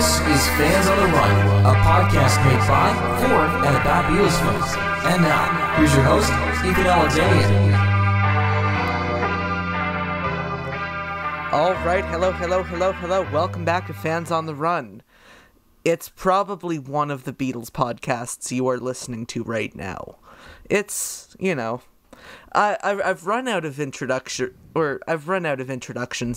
This is Fans on the Run, a podcast made by, for, and about Beatles fans. And now, here's your host, Alexanian. All right, hello. Welcome back to Fans on the Run. It's probably one of the Beatles podcasts you are listening to right now. It's, I've run out of introductions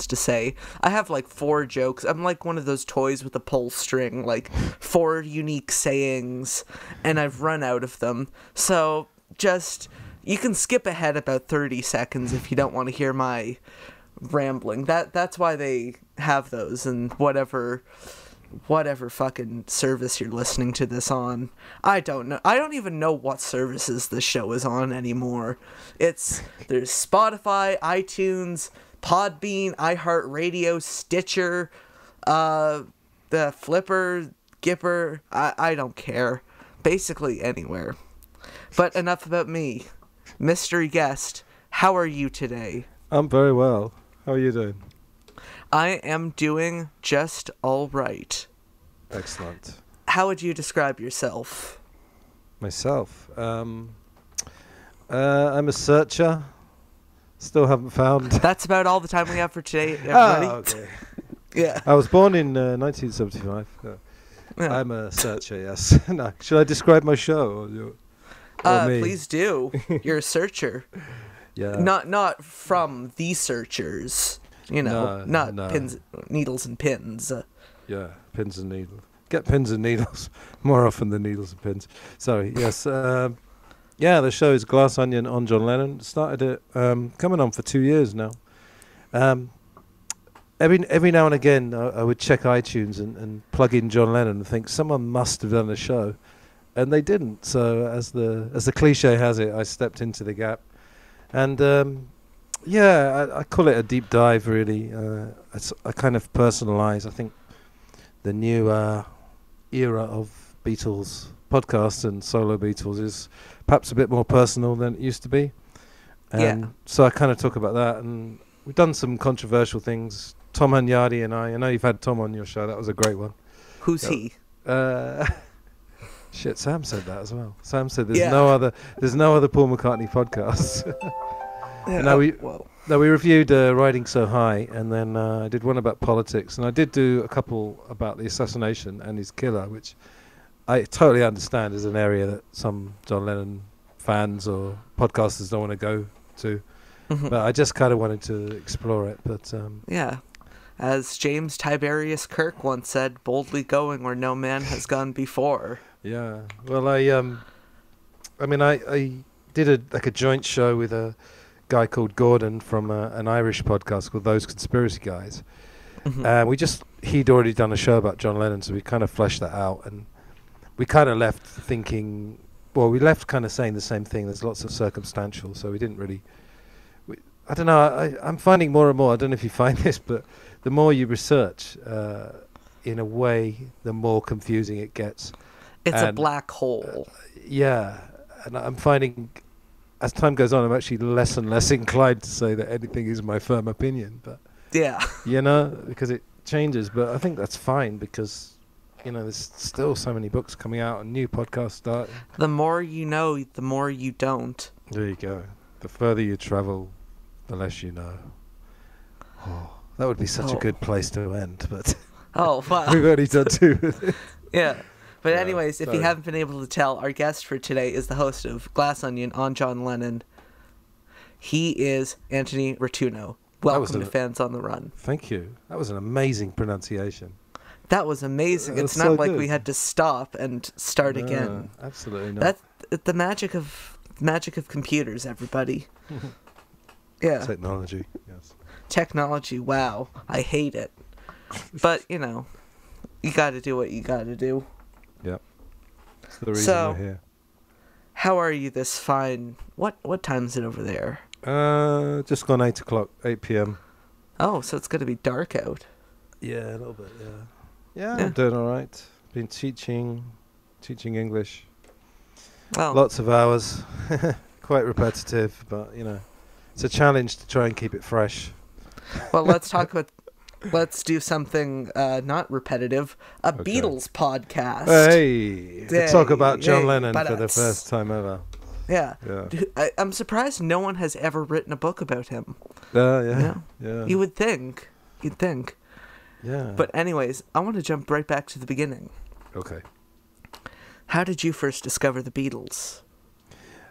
to say. I have like 4 jokes. I'm like one of those toys with a pull string, like 4 unique sayings, and I've run out of them. So you can skip ahead about 30 seconds if you don't want to hear my rambling. That's why they have those, and whatever fucking service you're listening to this on. I don't know. I don't even know what services this show is on anymore. There's Spotify, iTunes, Podbean, iHeartRadio, Stitcher, the Flipper, Gipper. I don't care. Basically anywhere. But enough about me. Mystery guest, how are you today? I'm very well. How are you doing? I am doing just all right. Excellent. How would you describe yourself? Myself? I'm a searcher. Still haven't found... That's about all the time we have for today, everybody. Okay. Yeah. I was born in 1975. Yeah. I'm a searcher, yes. No. Should I describe my show? Or me? Please do. You're a searcher. Yeah. Not from the searchers. Not pins, needles and pins. Yeah, pins and needles. Get pins and needles more often than needles and pins. Sorry, yes. The show is Glass Onion on John Lennon. Started it, coming on for 2 years now. Every now and again, I would check iTunes and plug in John Lennon and think someone must have done a show, and they didn't. So as the cliche has it, I stepped into the gap, and I call it a deep dive, really. I kind of personalise. I think the new era of Beatles podcasts and solo Beatles is perhaps a bit more personal than it used to be. And so I kind of talk about that. And we've done some controversial things. Tom Hunyadi and I know you've had Tom on your show. That was a great one. Who's he? Shit, Sam said that as well. Sam said there's no other Paul McCartney podcasts. We reviewed Riding So High, and then I did one about politics, and I did do a couple about the assassination and his killer, which I totally understand is an area that some John Lennon fans or podcasters don't want to go to. But I just kind of wanted to explore it. But as James Tiberius Kirk once said, boldly going where no man has gone before. Yeah. Well, I did a joint show with a guy called Gordon from an Irish podcast called Those Conspiracy Guys. He'd already done a show about John Lennon, so we kind of fleshed that out, and we kind of left thinking, we left kind of saying the same thing. There's lots of circumstantial, so we didn't really, I don't know, I'm finding more and more, I don't know if you find this, but the more you research, in a way, the more confusing it gets. It's a black hole. And I'm finding, as time goes on, I'm actually less and less inclined to say that anything is my firm opinion. But because it changes. But I think that's fine because, there's still so many books coming out and new podcasts starting. The more you know, the more you don't. There you go. The further you travel, the less you know. Oh, that would be such a good place to end. But wow. We've already done 2. Yeah. But anyways, if you haven't been able to tell, our guest for today is the host of Glass Onion on John Lennon. He is Antony Rotunno. Welcome to Fans on the Run. Thank you. That was an amazing pronunciation. That was amazing. It's not so like we had to stop and start again. Absolutely not. That's the magic of computers, everybody. Yeah. Technology, yes. Technology, wow. I hate it. But, you got to do what you got to do. Yep. That's the reason we're here. How are you this fine? What time is it over there? Just gone 8 p.m. Oh, so it's going to be dark out. Yeah, a little bit, yeah. I'm doing all right. Been teaching English. Well, lots of hours. Quite repetitive, but, it's a challenge to try and keep it fresh. Well, let's talk about let's do something not repetitive. A Beatles podcast. Hey, to talk about John Lennon but for the first time ever. Yeah. I'm surprised no one has ever written a book about him. Yeah. You would think. You'd think. Yeah. But anyways, I want to jump right back to the beginning. Okay. How did you first discover the Beatles?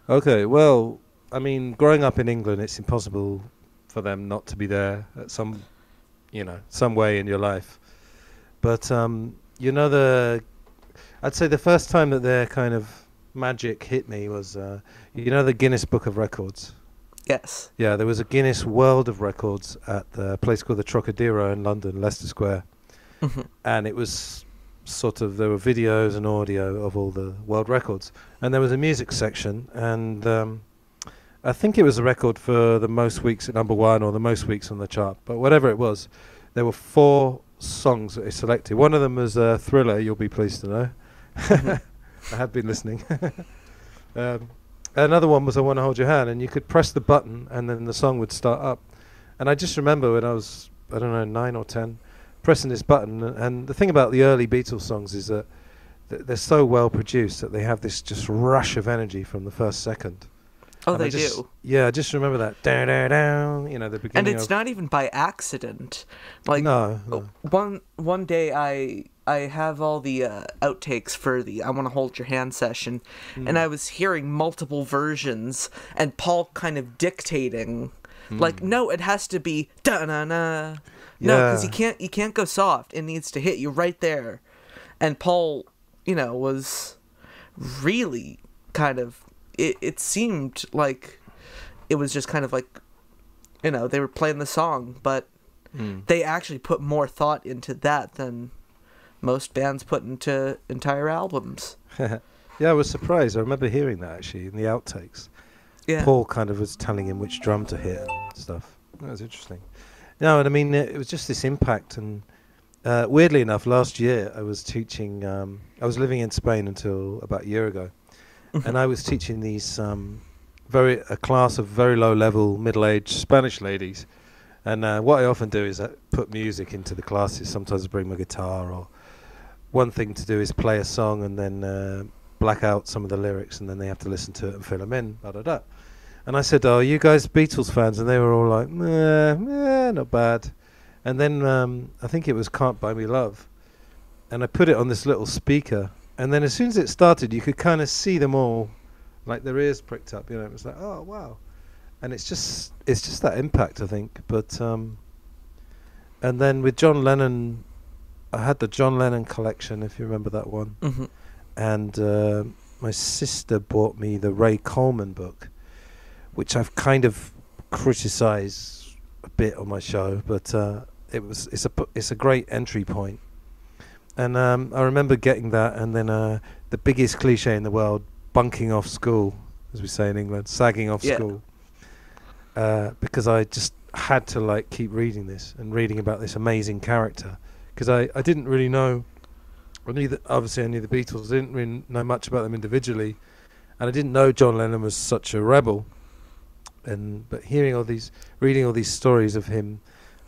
Okay, well, I mean, growing up in England, it's impossible for them not to be there at some way in your life. But, I'd say the first time that their kind of magic hit me was, the Guinness Book of Records. Yes. Yeah, there was a Guinness World of Records at the place called the Trocadero in London, Leicester Square. Mm-hmm. And it was there were videos and audio of all the world records. And there was a music section, and I think it was a record for the most weeks at number one or the most weeks on the chart. But whatever it was, there were 4 songs that they selected. One of them was Thriller, you'll be pleased to know. I have been listening. Another one was I Want to Hold Your Hand, and you could press the button and then the song would start up. And I just remember when I was, 9 or 10, pressing this button. And the thing about the early Beatles songs is that they're so well produced that they have this just rush of energy from the first second. Oh, and they do. Yeah, I just remember that. Down, down, down, the beginning. And it's not even by accident. Like no. One day I have all the outtakes for the I Want to Hold Your Hand session, and I was hearing multiple versions, and Paul kind of dictating, like, no, it has to be da-na-na. No, because you can't go soft. It needs to hit you right there. And Paul, was really kind of, it seemed like it was just kind of like, they were playing the song, but they actually put more thought into that than most bands put into entire albums. Yeah, I was surprised. I remember hearing that actually in the outtakes. Yeah. Paul kind of was telling him which drum to hit and stuff. That was interesting. No, and I mean, it was just this impact. And weirdly enough, last year I was teaching, I was living in Spain until about a year ago. And I was teaching these a class of very low-level, middle-aged Spanish ladies. And what I often do is put music into the classes. Sometimes I bring my guitar, or one thing to do is play a song and then black out some of the lyrics, and then they have to listen to it and fill them in. And I said, "Oh, you guys Beatles fans?" And they were all like, not bad. And then I think it was Can't Buy Me Love. And I put it on this little speaker. And then as soon as it started, you could kind of see them all, like their ears pricked up. It was like, oh, wow. And it's just that impact, I think. But and then with John Lennon, I had the John Lennon collection, if you remember that one. Mm-hmm. And my sister bought me the Ray Coleman book, which I've kind of criticised a bit on my show, but it's a great entry point. And I remember getting that, and then the biggest cliche in the world, bunking off school, as we say in England, sagging off school. Because I just had to keep reading this and reading about this amazing character, because I didn't really know. Obviously I knew the Beatles. I didn't really know much about them individually, and I didn't know John Lennon was such a rebel. But reading all these stories of him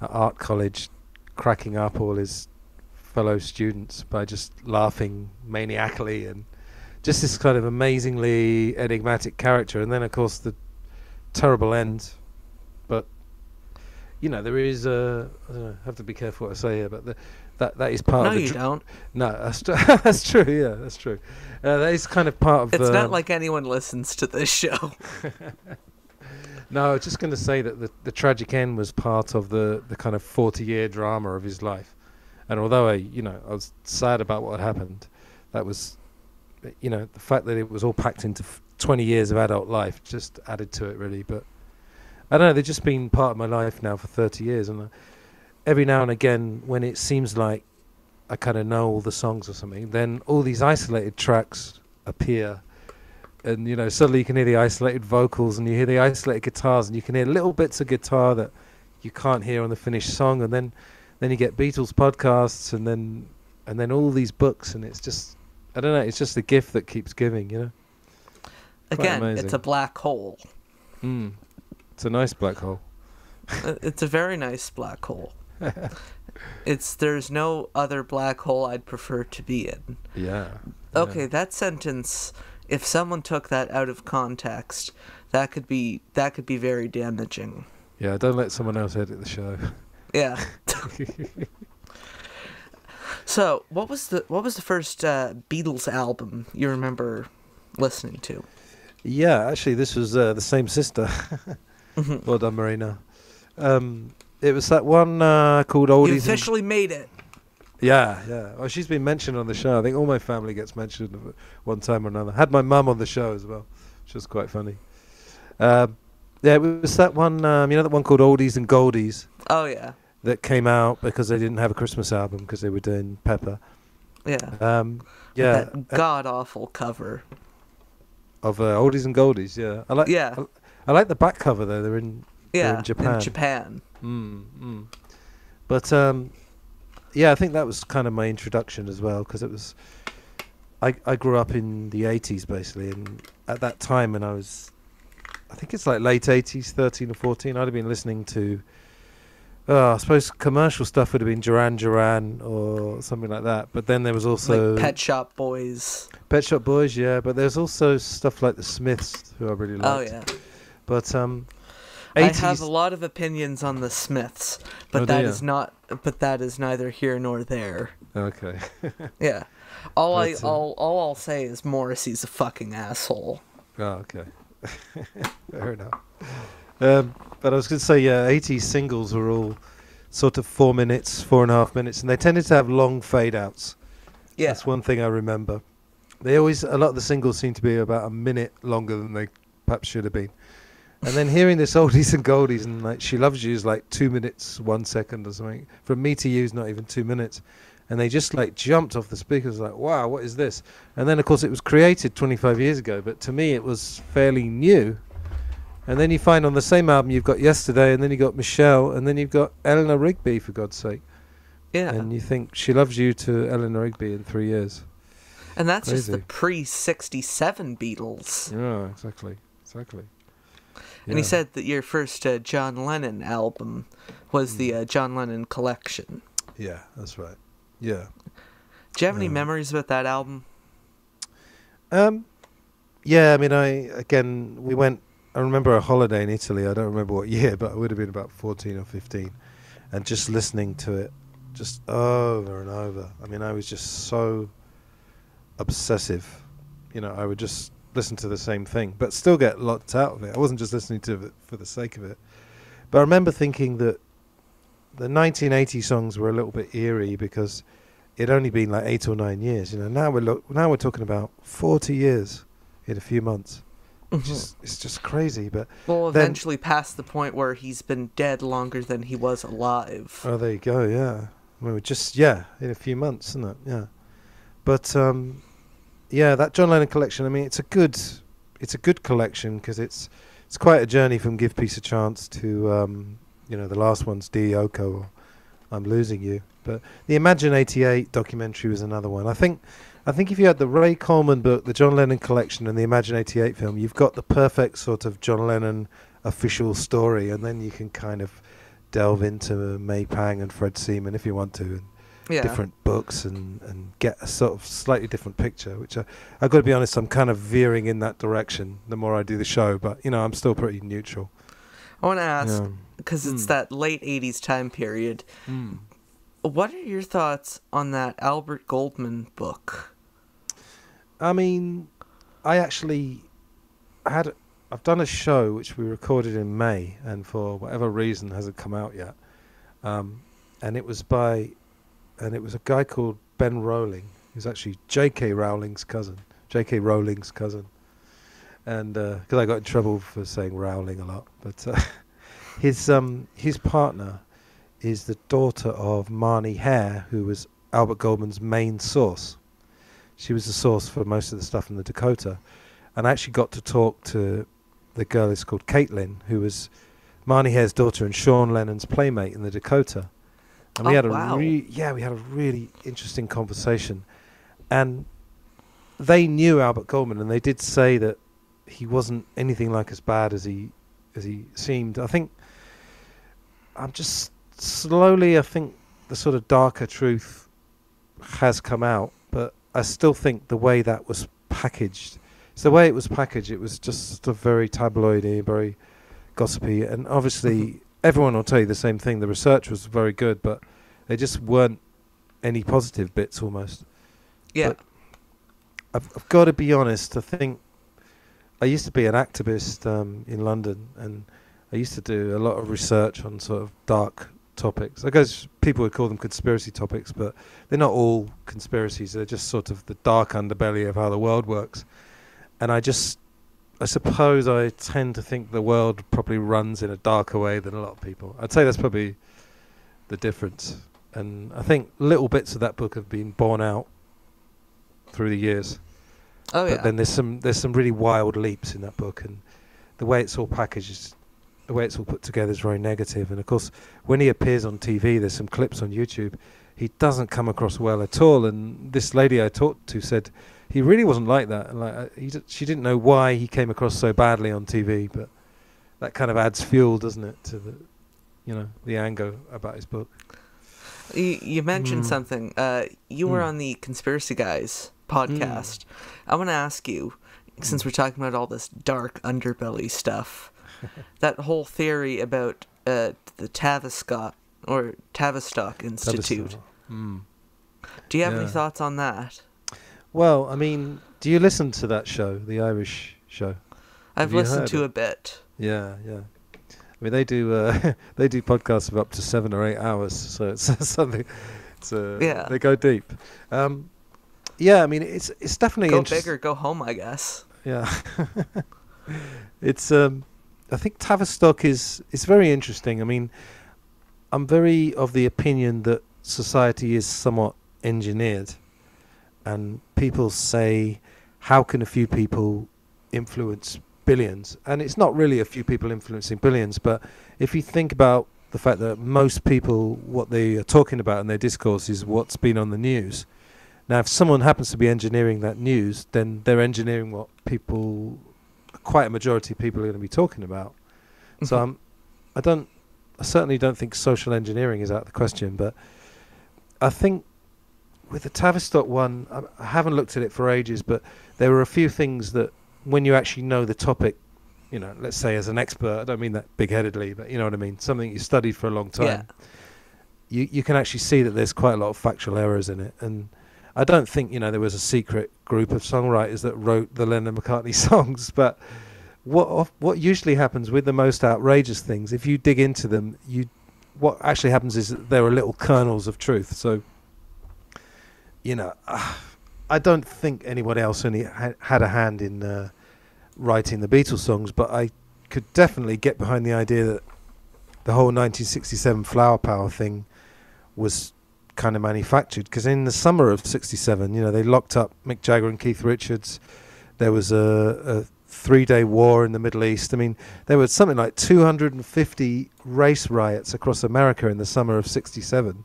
at art college, cracking up all his fellow students by just laughing maniacally, and just this kind of amazingly enigmatic character, and then of course the terrible end. But there is I have to be careful what I say here, but that is part of the... No, you don't. No, that's true, yeah, that's true. That is kind of part of It's not like anyone listens to this show. No, I was just going to say that the tragic end was part of the kind of 40-year drama of his life. And although I was sad about what had happened, that was, the fact that it was all packed into 20 years of adult life just added to it, really. But I don't know, they've just been part of my life now for 30 years. And every now and again, when it seems like I kind of know all the songs or something, then all these isolated tracks appear. And, suddenly you can hear the isolated vocals, and you hear the isolated guitars, and you can hear little bits of guitar that you can't hear on the finished song. And then you get Beatles podcasts, and then all these books, and it's just, I don't know, it's just the gift that keeps giving, Again, it's a black hole. It's a nice black hole. It's a very nice black hole. There's no other black hole I'd prefer to be in. Yeah. Okay, that sentence, if someone took that out of context, that could be very damaging. Yeah, don't let someone else edit the show. Yeah. So, what was the first Beatles album you remember listening to? Yeah, actually, this was the same sister. Well done, Marina. It was that one called Oldies. You officially made it. Yeah. Well, she's been mentioned on the show. I think all my family gets mentioned at one time or another. Had my mum on the show as well, which was quite funny. Yeah, it was that one, that one called Oldies and Goldies. Oh, yeah. That came out because they didn't have a Christmas album because they were doing Pepper. Yeah. Yeah. That god-awful cover. Of Oldies and Goldies, yeah. I like the back cover, though. They're in Japan. In Japan. But, I think that was kind of my introduction as well, because it was... I grew up in the 80s, basically, and at that time when I was... I think it's like late 80s, 13 or 14, I'd have been listening to... I suppose commercial stuff would have been Duran Duran or something like that. But then there was also... Like Pet Shop Boys. Pet Shop Boys, yeah. But there's also stuff like the Smiths, who I really liked. Oh, yeah. But 80s... I have a lot of opinions on the Smiths, but that is neither here nor there. Okay. Yeah. All I'll say is Morrissey's a fucking asshole. Oh, okay. Fair enough. But I was going to say, 80s singles were all sort of 4 minutes, 4.5 minutes, and they tended to have long fade-outs. Yeah. That's one thing I remember. A lot of the singles seem to be about a minute longer than they perhaps should have been. And then hearing this Oldies and Goldies and like She Loves You is like 2 minutes, 1 second or something. From Me to You is not even 2 minutes. And they just like jumped off the speakers like, wow, what is this? And then, of course, it was created 25 years ago, but to me it was fairly new. And then you find on the same album you've got Yesterday, and then you've got Michelle, and then you've got Eleanor Rigby, for God's sake. Yeah. And you think She Loves You to Eleanor Rigby in 3 years. And that's Crazy. Just the pre-67 Beatles. Yeah, exactly. And he said that your first John Lennon album was the John Lennon Collection. Yeah, that's right. Yeah. Do you have any memories about that album? Yeah, I mean, we went... I remember a holiday in Italy. I don't remember what year, but I would have been about 14 or 15. And just listening to it just over and over. I mean, I was just so obsessive. I would just listen to the same thing, but still get lots out of it. I wasn't just listening to it for the sake of it. But I remember thinking that the 1980 songs were a little bit eerie because it'd only been like 8 or 9 years. Now we're talking about 40 years in a few months. It's just crazy, but eventually past the point where he's been dead longer than he was alive. Oh, there you go. Yeah, in a few months, isn't it? Yeah, but that John Lennon collection. I mean, it's a good collection because it's quite a journey from Give Peace a Chance to the last one's D. Yoko or I'm Losing You. But the Imagine 88 documentary was another one. I think if you had the Ray Coleman book, the John Lennon collection, and the Imagine 88 film, you've got the perfect sort of John Lennon official story, and then you can kind of delve into May Pang and Fred Seaman if you want to, and different books, and get a sort of slightly different picture, which I've got to be honest, I'm kind of veering in that direction the more I do the show, but, I'm still pretty neutral. I want to ask, because it's that late 80s time period, what are your thoughts on that Albert Goldman book? I mean, I've done a show which we recorded in May, and for whatever reason hasn't come out yet. And it was a guy called Ben Rowling, who's actually J.K. Rowling's cousin. And because I got in trouble for saying Rowling a lot, but his partner is the daughter of Marnie Hare, who was Albert Goldman's main source. She was the source for most of the stuff in the Dakota. And I actually got to talk to the girl who's called Caitlin, who was Marnie Hare's daughter and Sean Lennon's playmate in the Dakota. And we had a really interesting conversation. And they knew Albert Goldman, and they did say that he wasn't anything like as bad as he seemed. I think I'm just slowly, the sort of darker truth has come out, but I still think the way that was packaged, it was just a very tabloidy, very gossipy, and obviously everyone will tell you the same thing. The research was very good, but there just weren't any positive bits almost. Yeah. But I've got to be honest, I think I used to be an activist in London, and I used to do a lot of research on sort of dark topics. I guess people would call them conspiracy topics, but they're not all conspiracies. They're just sort of the dark underbelly of how the world works. And I suppose I tend to think the world probably runs in a darker way than a lot of people. I'd say that's probably the difference. And I think little bits of that book have been borne out through the years. Oh yeah. But then there's some really wild leaps in that book, and the way it's all packaged, the way it's all put together is very negative. And of course, when he appears on TV, there's some clips on YouTube, he doesn't come across well at all. And this lady I talked to said he really wasn't like that. And she didn't know why he came across so badly on TV, but that kind of adds fuel, doesn't it, to the anger about his book. You mentioned something. You were on the Conspiracy Guys podcast. I want to ask you, since we're talking about all this dark underbelly stuff, that whole theory about the Tavistock Institute. Do you have any thoughs on that? Well, I mean, do you listen to that show, the Irish show? I've listened to a bit. Yeah. I mean, they do podcasts of up to 7 or 8 hours, so it's something. They go deep. Yeah, I mean, it's definitely go big or go home, I guess. Yeah, it's. I think Tavistock is very interesting. I mean, I'm very of the opinion that society is somewhat engineered, and people say, how can a few people influence billions? And it's not really a few people influencing billions, but if you think about the fact that most people, what they are talking about in their discourse is what's been on the news. Now, if someone happens to be engineering that news, then they're engineering what quite a majority of people are going to be talking about. So I certainly don't think social engineering is out of the question, but I think with the Tavistock one, I haven't looked at it for ages, but there were a few things that when you actually know the topic, let's say as an expert, I don't mean that big-headedly, but you know what I mean, something you studied for a long time, you can actually see that there's quite a lot of factual errors in it. And I don't think, there was a secret group of songwriters that wrote the Lennon-McCartney songs, but what usually happens with the most outrageous things, if you dig into them, what actually happens is that there are little kernels of truth. So, I don't think anyone else only had a hand in writing the Beatles songs, but I could definitely get behind the idea that the whole 1967 Flower Power thing was kind of manufactured, because in the summer of 67, they locked up Mick Jagger and Keith Richards. There was a 3-day war in the Middle East. I mean, there was something like 250 race riots across America in the summer of 67.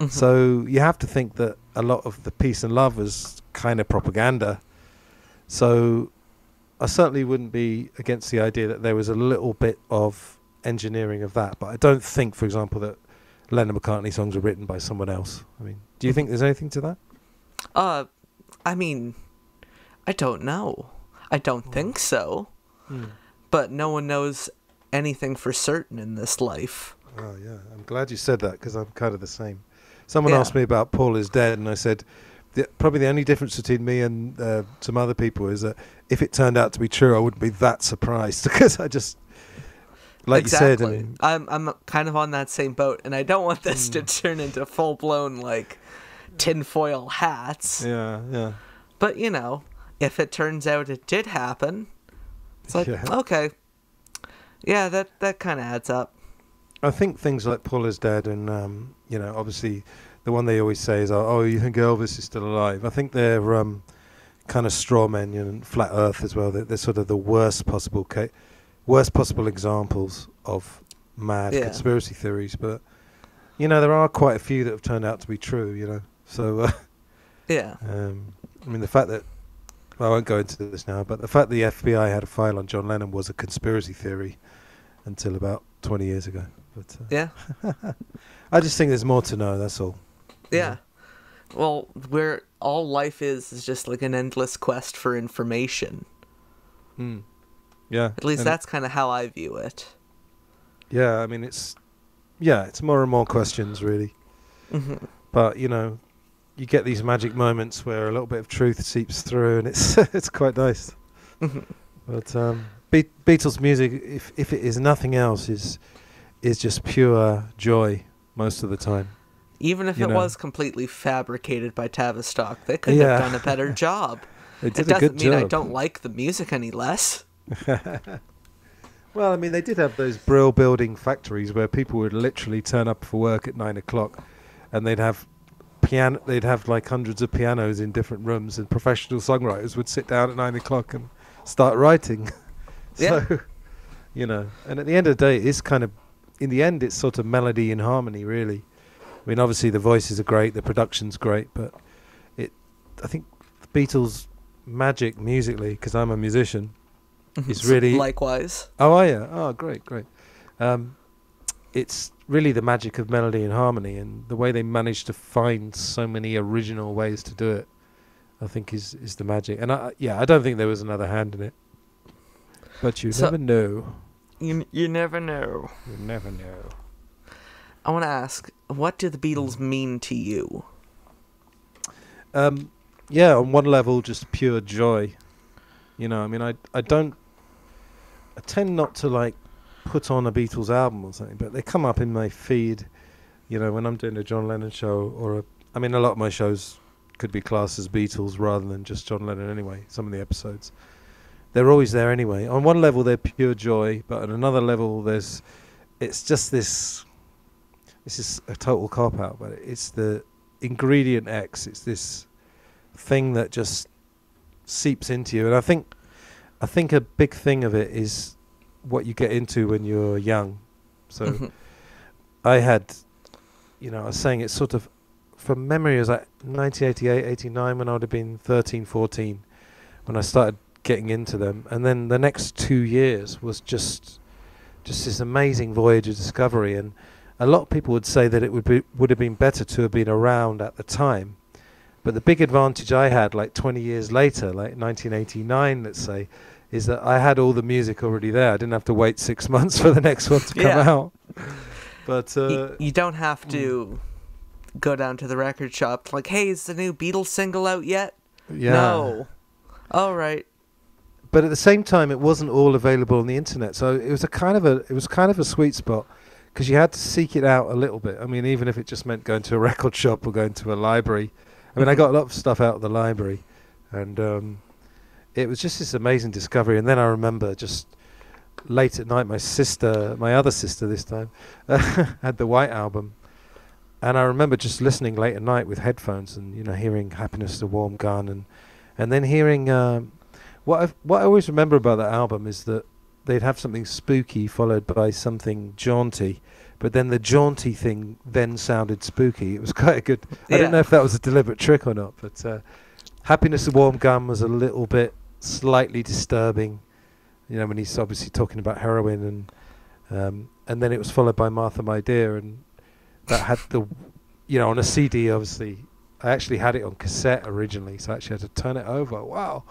So you have to think that a lot of the peace and love was kind of propaganda. So I certainly wouldn't be against the idea that there was a little bit of engineering of that, but I don't think, for example, that Lennon-McCartney songs were written by someone else. I mean, do you think there's anything to that? I mean, I don't know. I don't think so. But no one knows anything for certain in this life. Oh, yeah. I'm glad you said that, because I'm kind of the same. Someone asked me about Paul is Dead, and I said, probably the only difference between me and some other people is that if it turned out to be true, I wouldn't be that surprised, because I just... Like exactly. you said, I mean, I'm kind of on that same boat, and I don't want this to turn into full-blown, tinfoil hats. Yeah. But, if it turns out it did happen, it's like, okay. Yeah, that kind of adds up. I think things like Paul is Dead and, obviously the one they always say is, oh, you think Elvis is still alive? I think they're kind of straw men, and flat earth as well. They're sort of the worst possible examples of mad conspiracy theories, but there are quite a few that have turned out to be true. So I mean, the fact that I won't go into this now, but the fact the FBI had a file on John Lennon was a conspiracy theory until about 20 years ago. But Yeah. I just think there's more to know. That's all. Yeah. Well, where all life is just like an endless quest for information. Yeah. At least and that's kind of how I view it. Yeah, I mean, it's more and more questions, really. Mm-hmm. But, you know, you get these magic moments where a little bit of truth seeps through, and it's it's quite nice. Mm-hmm. But Beatles music, if it is nothing else, is just pure joy most of the time. Even if You it know. was completely fabricated by Tavistock, they couldn't have done a better job. They It did a good doesn't mean I job. don't like the music any less. Well, I mean, they did have those brill building factories where people would literally turn up for work at 9 o'clock, and they'd have like hundreds of pianos in different rooms, and professional songwriters would sit down at 9 o'clock and start writing. Yeah. So, you know, and at the end of the day, it's kind of, in the end, it's sort of melody and harmony, really. I mean, obviously the voices are great, the production's great, but I think the Beatles' magic musically, because I'm a musician, is really... Likewise. Oh, are you? Oh, great. It's really the magic of melody and harmony, and the way they managed to find so many original ways to do it, I think is the magic. And I don't think there was another hand in it. But you never know. You never know. You never know. I want to ask, what do the Beatles mean to you? Yeah, on one level, just pure joy. You know, I mean, I tend not to like put on a Beatles album or something, but they come up in my feed, you know, when I'm doing a John Lennon show a lot of my shows could be classed as Beatles rather than just John Lennon anyway, some of the episodes. They're always there anyway. On one level, they're pure joy, but on another level, it's just this is a total cop-out, but it's the ingredient X. It's this thing that just seeps into you. And I think a big thing of it is what you get into when you're young. So I had, you know, I was saying it's sort of, from memory, it was like 1988, 89, when I would have been 13, 14, when I started getting into them. And then the next 2 years was just this amazing voyage of discovery. And a lot of people would say that it would have been better to have been around at the time. But the big advantage I had, like 20 years later, like 1989, let's say, is that I had all the music already there. I didn't have to wait 6 months for the next one to come out. But you don't have to go down to the record shop like, hey, is the new Beatles single out yet? Yeah. No. All right. But at the same time, it wasn't all available on the internet, so it was kind of a sweet spot, because you had to seek it out a little bit. I mean, even if it just meant going to a record shop or going to a library. I mean, I got a lot of stuff out of the library, and it was just this amazing discovery. And then I remember just late at night, my other sister this time, had the White Album, and I remember just listening late at night with headphones and, you know, hearing "Happiness is a Warm Gun," and then hearing what I always remember about that album is that they'd have something spooky followed by something jaunty. But then the jaunty thing then sounded spooky. It was quite a good... I don't know if that was a deliberate trick or not, but Happiness is a Warm Gun was a little bit slightly disturbing, you know, when he's obviously talking about heroin, and then it was followed by Martha My Dear, and that had the, you know, on a CD, obviously. I actually had it on cassette originally, so I actually had to turn it over. Wow.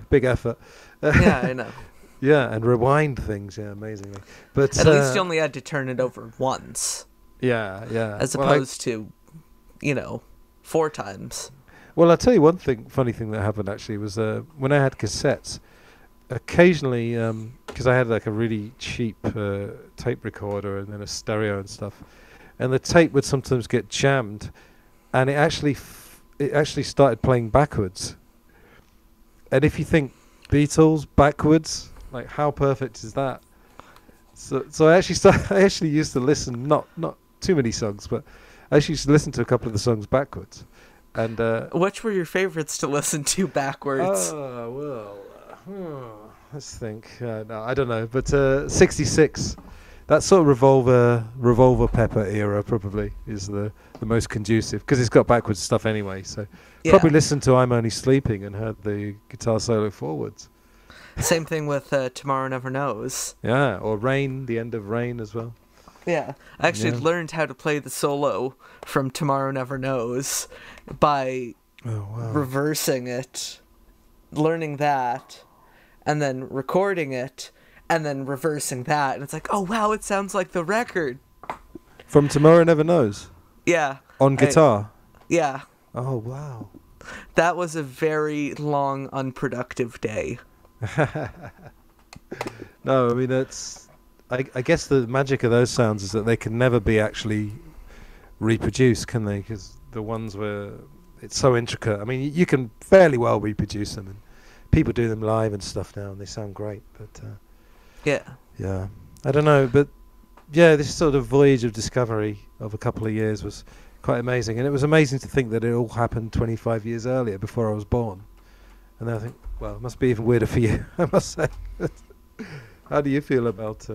Big effort. Yeah, I know. Yeah, and rewind things, amazingly. But at least you only had to turn it over once. Yeah. As opposed to, you know, 4 times. Well, I'll tell you one funny thing that happened actually was when I had cassettes, occasionally, because I had like a really cheap tape recorder and then a stereo and stuff, and the tape would sometimes get jammed, and it actually started playing backwards. And if you think Beatles backwards, like how perfect is that? So I actually used to listen, not too many songs, but I actually used to listen to a couple of the songs backwards. And which were your favorites to listen to backwards? Oh well, let's think. No, I don't know, but 66. That sort of revolver Pepper era probably is the most conducive, because it's got backwards stuff anyway. So probably listened to "I'm Only Sleeping" and heard the guitar solo forwards. Same thing with "Tomorrow Never Knows." Yeah, or "Rain," the end of "Rain" as well. Yeah, I actually Yeah. learned how to play the solo from Tomorrow Never Knows by Oh wow. reversing it, learning that, and then recording it, and then reversing that. And it's like, oh wow, it sounds like the record. From Tomorrow Never Knows Yeah. on guitar. Yeah. Oh wow. That was a very long, unproductive day. No, I mean I guess the magic of those sounds is that they can never be actually reproduced, can they? Because the ones where it's so intricate. I mean, you can fairly well reproduce them, and people do them live and stuff now, and they sound great. But Yeah. yeah, I don't know, but yeah, this sort of voyage of discovery of a couple of years was quite amazing, and it was amazing to think that it all happened 25 years earlier, before I was born. And then I think, well, it must be even weirder for you, I must say. How do you feel about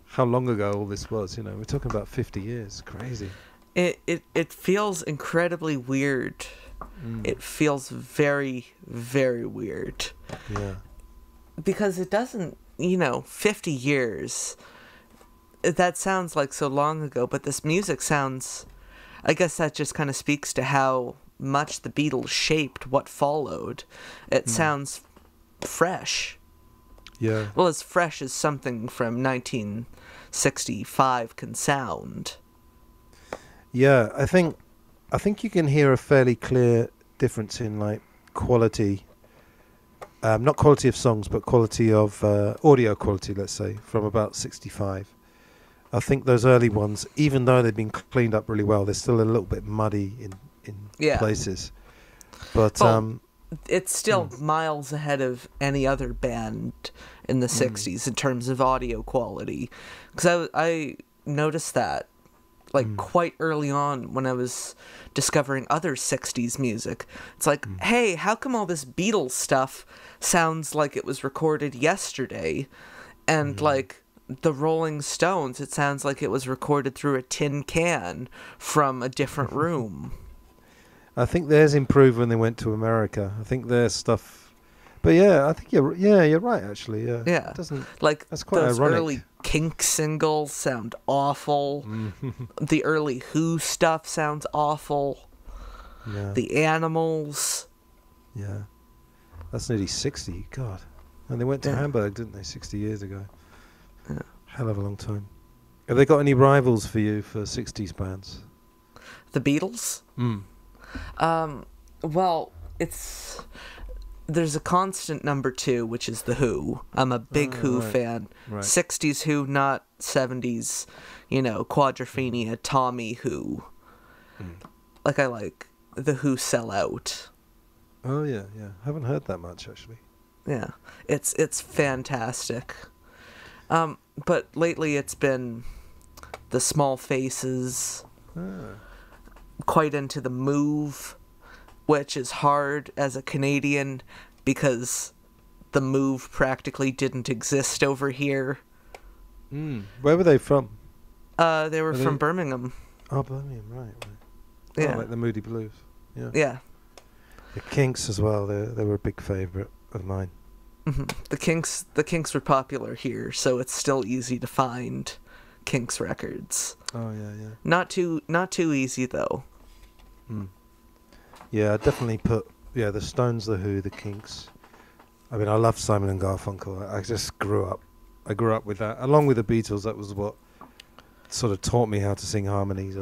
how long ago all this was? You know, we're talking about 50 years. Crazy. It feels incredibly weird. It feels very, very weird. Yeah. Because it doesn't, 50 years, that sounds like so long ago, but this music sounds, I guess that just kind of speaks to how much the Beatles shaped what followed. It sounds fresh. Yeah. Well, as fresh as something from 1965 can sound. Yeah, I think you can hear a fairly clear difference in like quality, not quality of songs, but quality of audio quality, let's say, from about 65. I think those early ones, even though they've been cleaned up really well, they're still a little bit muddy in places. But it's still miles ahead of any other band in the 60s in terms of audio quality. Because I noticed that quite early on when I was discovering other 60s music. It's like, hey, how come all this Beatles stuff sounds like it was recorded yesterday? And like the Rolling Stones, it sounds like it was recorded through a tin can from a different room. I think theirs improved when they went to America. I think their stuff... But yeah, I think you're right, actually. Yeah. Yeah. It doesn't... Like, That's quite those ironic. early Kink singles sound awful. The early Who stuff sounds awful. Yeah. The Animals. Yeah. That's nearly 60. God. And they went to Hamburg, didn't they, 60 years ago? Yeah. Hell of a long time. Have they got any rivals for you for 60s bands? The Beatles? Well, there's a constant number 2, which is the Who. I'm a big Who fan. Right. 60s Who, not 70s, Quadrophenia, Tommy Who. Like, I like the Who Sell Out. Oh, yeah. Haven't heard that much, actually. Yeah, it's fantastic. But lately it's been the Small Faces, quite into the Move, which is hard as a Canadian because the Move practically didn't exist over here. Where were they from? They were from Birmingham. Oh, Birmingham, right. Yeah. Oh, like the Moody Blues. Yeah. Yeah. The Kinks as well. They were a big favourite of mine. The Kinks were popular here, so it's still easy to find Kinks records. Oh yeah. Not too easy though. Yeah, I definitely put the Stones, the Who, the Kinks. I mean, I love Simon and Garfunkel. I just grew up with that, along with the Beatles. That was what sort of taught me how to sing harmonies.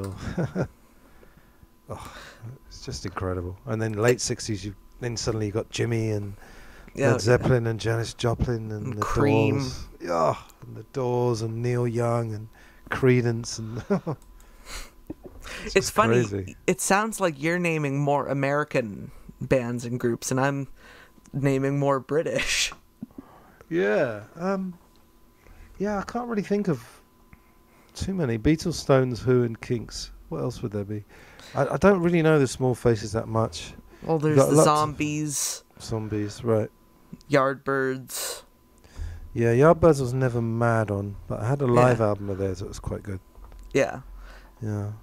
It's just incredible. And then late 60s, then suddenly you got Jimmy and Led Zeppelin and Janis Joplin and the Cream. Doors. Yeah, and the Doors and Neil Young and Creedence and. It's funny. Crazy. It sounds like you're naming more American bands and groups, and I'm naming more British. Yeah. I can't really think of too many. Beatles, Stones, Who, and Kinks. What else would there be? I don't really know the Small Faces that much. Well, there's the Zombies. Zombies, right. Yardbirds. Yeah, Yardbirds was never mad on, but I had a live album of theirs that was quite good. Yeah. Yeah.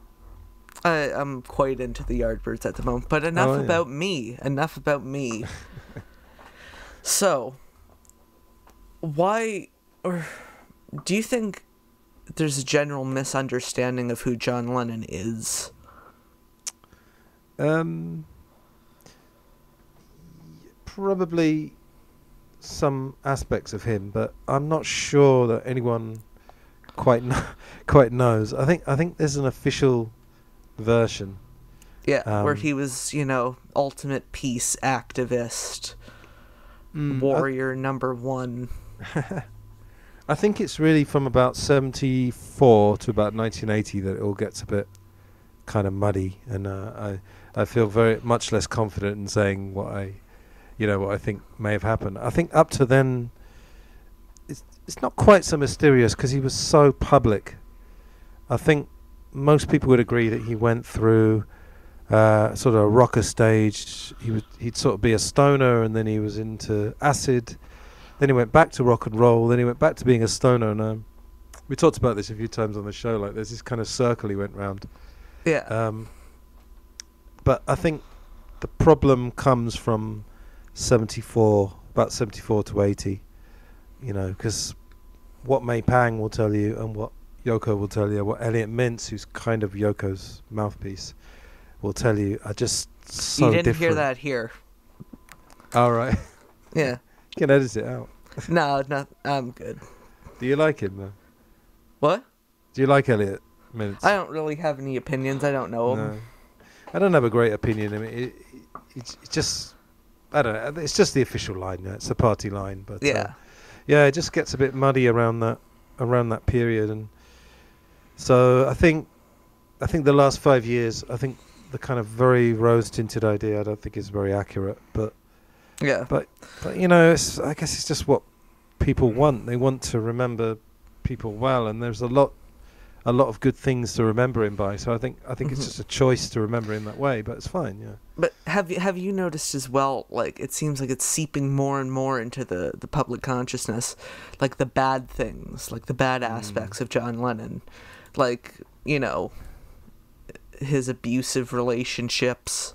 I'm quite into the Yardbirds at the moment, but enough about me. Enough about me. So, why, or do you think there's a general misunderstanding of who John Lennon is. Probably some aspects of him, but I'm not sure that anyone quite knows. I think there's an official version. Yeah, where he was, ultimate peace activist, warrior number one. I think it's really from about 74 to about 1980 that it all gets a bit kind of muddy, and I feel very much less confident in saying what I think may have happened. I think up to then, it's not quite so mysterious because he was so public. I think most people would agree that he went through sort of a rocker stage. He'd sort of be a stoner, and then he was into acid. Then he went back to rock and roll. Then he went back to being a stoner. And we talked about this a few times on the show. Like, there's this kind of circle he went round. Yeah. But I think the problem comes from about 74 to 80. Because what May Pang will tell you, and what Yoko will tell you, what Elliot Mintz, who's kind of Yoko's mouthpiece, will tell you, are just so different. You didn't hear that here. All right. Yeah. You can edit it out. No, I'm good. Do you like him, though? What? Do you like Elliot Mintz? I don't really have any opinions. I don't know him. No. I don't have a great opinion. I mean, it's just, I don't know. It's just the official line. Yeah? It's a party line, but yeah, it just gets a bit muddy around that period, and so I think the last 5 years, I think the kind of very rose-tinted idea, I don't think is very accurate, but yeah, but I guess it's just what people want. They want to remember people well, and there's a lot of good things to remember him by. So I think it's just a choice to remember him that way, but it's fine, yeah. But have you noticed as well, like, it seems like it's seeping more and more into the public consciousness, like the bad things, like the bad aspects of John Lennon, like, his abusive relationships.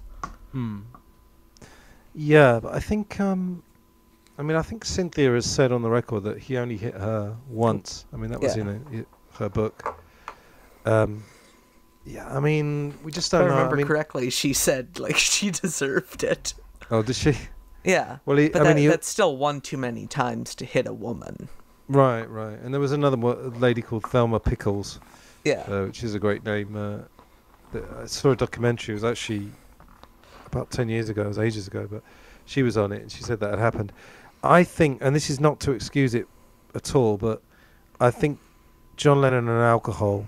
Yeah, but I think I think Cynthia has said on the record that he only hit her once. I mean, that was her book. Yeah, I mean, we just don't know. If I remember correctly, she said, like, she deserved it. Oh, did she? Yeah. Well, that's still one too many times to hit a woman. Right. And there was another lady called Thelma Pickles. Yeah. Which is a great name. I saw a documentary. It was actually about 10 years ago. It was ages ago, but she was on it, and she said that had happened. I think, and this is not to excuse it at all, but I think John Lennon and alcohol,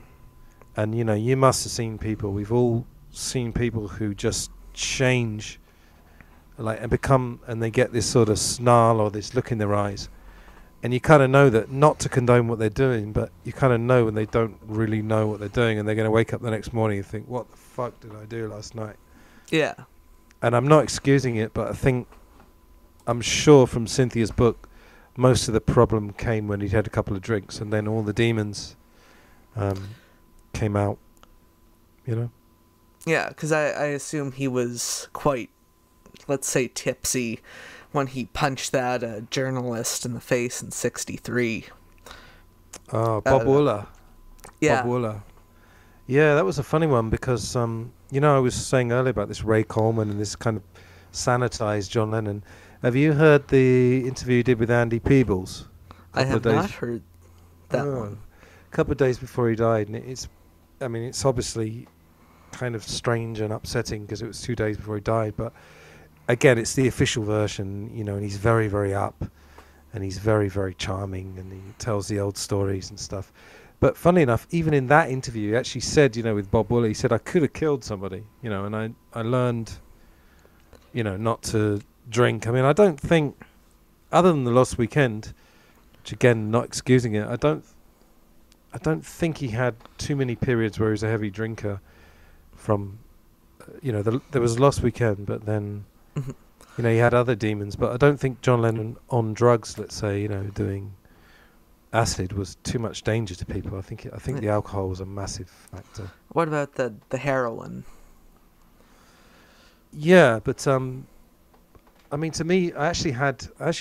and you must have seen people, we've all seen people who just change, like, and they get this sort of snarl or this look in their eyes, and you kind of know that, not to condone what they're doing, but you kind of know when they don't really know what they're doing, and they're going to wake up the next morning and think, what the fuck did I do last night? Yeah. And I'm not excusing it, but I'm sure from Cynthia's book, most of the problem came when he'd had a couple of drinks, and then all the demons came out, Yeah, because I assume he was quite, let's say, tipsy when he punched that journalist in the face in '63. Oh, Bob Wooler. Yeah. Bob Wooler. Yeah, that was a funny one because, I was saying earlier about this Ray Coleman and this kind of sanitized John Lennon. Have you heard the interview you did with Andy Peebles? I have not heard that one. A couple of days before he died, and it's obviously kind of strange and upsetting because it was 2 days before he died, but again, it's the official version, and he's very, very up, and he's very, very charming, and he tells the old stories and stuff. But funny enough, even in that interview, he actually said, with Bob Wooler, he said, I could have killed somebody, and I learned, not to drink. I mean, I don't think, other than the Lost Weekend, which again, not excusing it, I don't think he had too many periods where he was a heavy drinker from, there was Lost Weekend, but then, he had other demons. But I don't think John Lennon on drugs, let's say, doing acid was too much danger to people. I think the alcohol was a massive factor. What about the heroin? Yeah, but I mean, to me, I actually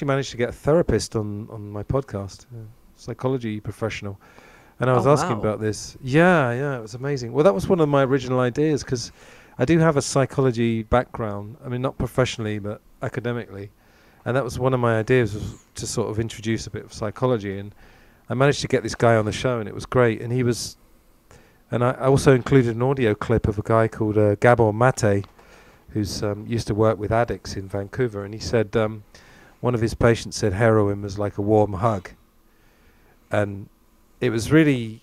managed to get a therapist on my podcast, a psychology professional, And I was asking about this. Yeah, it was amazing. Well, that was one of my original ideas, because I do have a psychology background. I mean, not professionally, but academically. And that was one of my ideas, was to sort of introduce a bit of psychology. And I managed to get this guy on the show, and it was great. And he was... And I also included an audio clip of a guy called Gabor Mate, who's used to work with addicts in Vancouver. And he said one of his patients said heroin was like a warm hug. And it was really...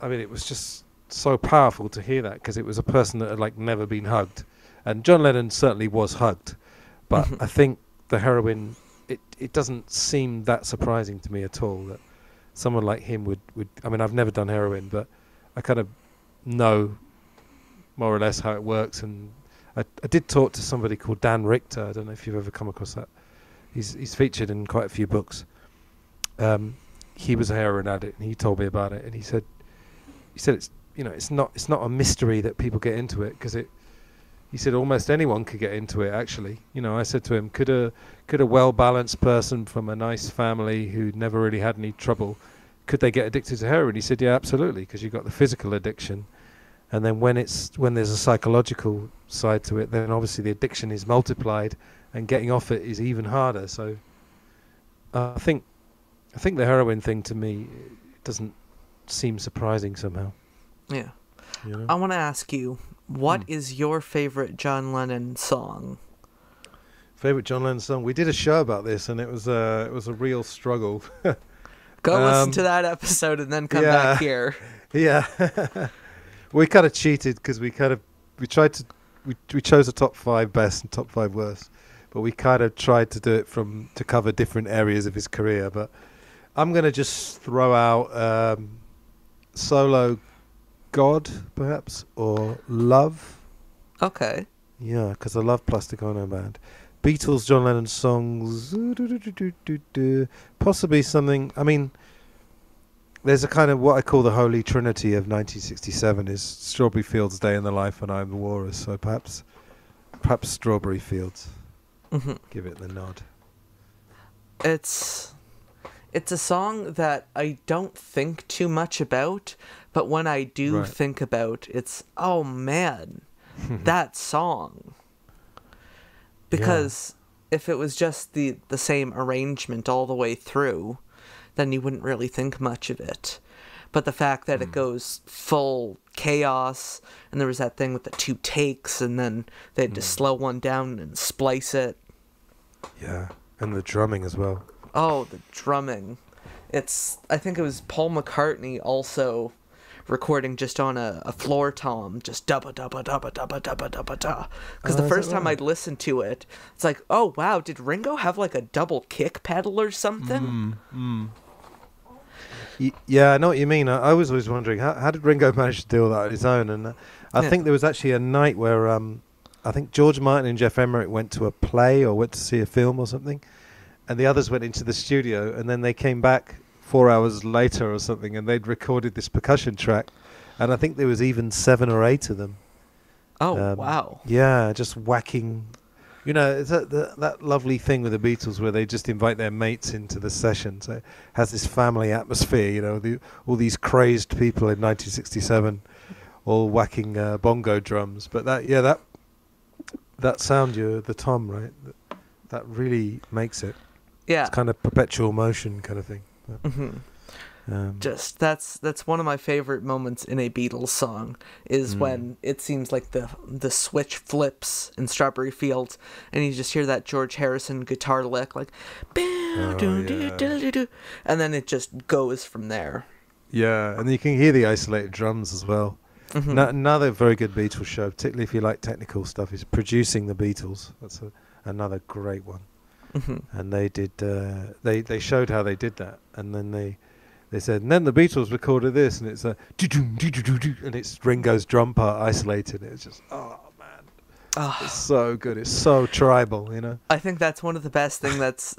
I mean, it was just so powerful to hear that, because it was a person that had like never been hugged. And John Lennon certainly was hugged. But I think the heroin, it doesn't seem that surprising to me at all that someone like him would I mean, I've never done heroin, but I kind of know more or less how it works. And I did talk to somebody called Dan Richter. I don't know if you've ever come across that. He's featured in quite a few books. He was a heroin addict, and he told me about it. And he said it's, you know, it's not a mystery that people get into it, because he said almost anyone could get into it, actually. You know, I said to him, could a well-balanced person from a nice family who never really had any trouble, could they get addicted to heroin? He said, yeah, absolutely, because you've got the physical addiction, and then when there's a psychological side to it, then obviously the addiction is multiplied, and getting off it is even harder. So I think the heroin thing, to me, doesn't seem surprising somehow. Yeah. You know? I want to ask you, what is your favorite John Lennon song? Favorite John Lennon song? We did a show about this, and it was a real struggle. Go listen to that episode and then come back here. Yeah. We kind of cheated, because we chose the top 5 best and top 5 worst, but we kind of tried to do it to cover different areas of his career. But I'm going to just throw out Solo God, perhaps, or Love. Okay. Yeah, because I love Plastic Ono Band. Beatles, John Lennon songs, possibly something. I mean, there's a kind of what I call the holy trinity of 1967 is Strawberry Fields, Day in the Life, and I'm the Walrus. So perhaps Strawberry Fields. Give it the nod. It's a song that I don't think too much about, but when I do think about, it's, oh man, that song. Because if it was just the same arrangement all the way through, then you wouldn't really think much of it. But the fact that it goes full chaos, and there was that thing with the 2 takes, and then they had to slow one down and splice it. Yeah, and the drumming as well. Oh, the drumming. I think it was Paul McCartney also recording just on a floor tom, just dubba dubba dubba dubba dubba dubba da. Because the first time I'd listened to it, it's like, oh wow, did Ringo have like a double kick pedal or something? Yeah, I know what you mean. I was always wondering, how did Ringo manage to do that on his own? And I think there was actually a night where I think George Martin and Jeff Emerick went to a play or went to see a film or something, and the others went into the studio, and then they came back 4 hours later or something, and they'd recorded this percussion track, and I think there was even 7 or 8 of them. Oh, wow. Yeah, just whacking. You know, it's that lovely thing with the Beatles where they just invite their mates into the session. So it has this family atmosphere, you know, all these crazed people in 1967 all whacking bongo drums. But that sound, the tom, right? That really makes it. Yeah. It's kind of perpetual motion kind of thing. That's one of my favorite moments in a Beatles song is when it seems like the switch flips in Strawberry Fields, and you just hear that George Harrison guitar lick, like, and then it just goes from there. Yeah, and you can hear the isolated drums as well. Another very good Beatles show, particularly if you like technical stuff, is Producing the Beatles. That's another great one. And they did. They showed how they did that, and then they said, and then the Beatles recorded this, and it's a and it's Ringo's drum part isolated. It's just, oh man, it's so good. It's so tribal, you know. I think that's one of the best thing that's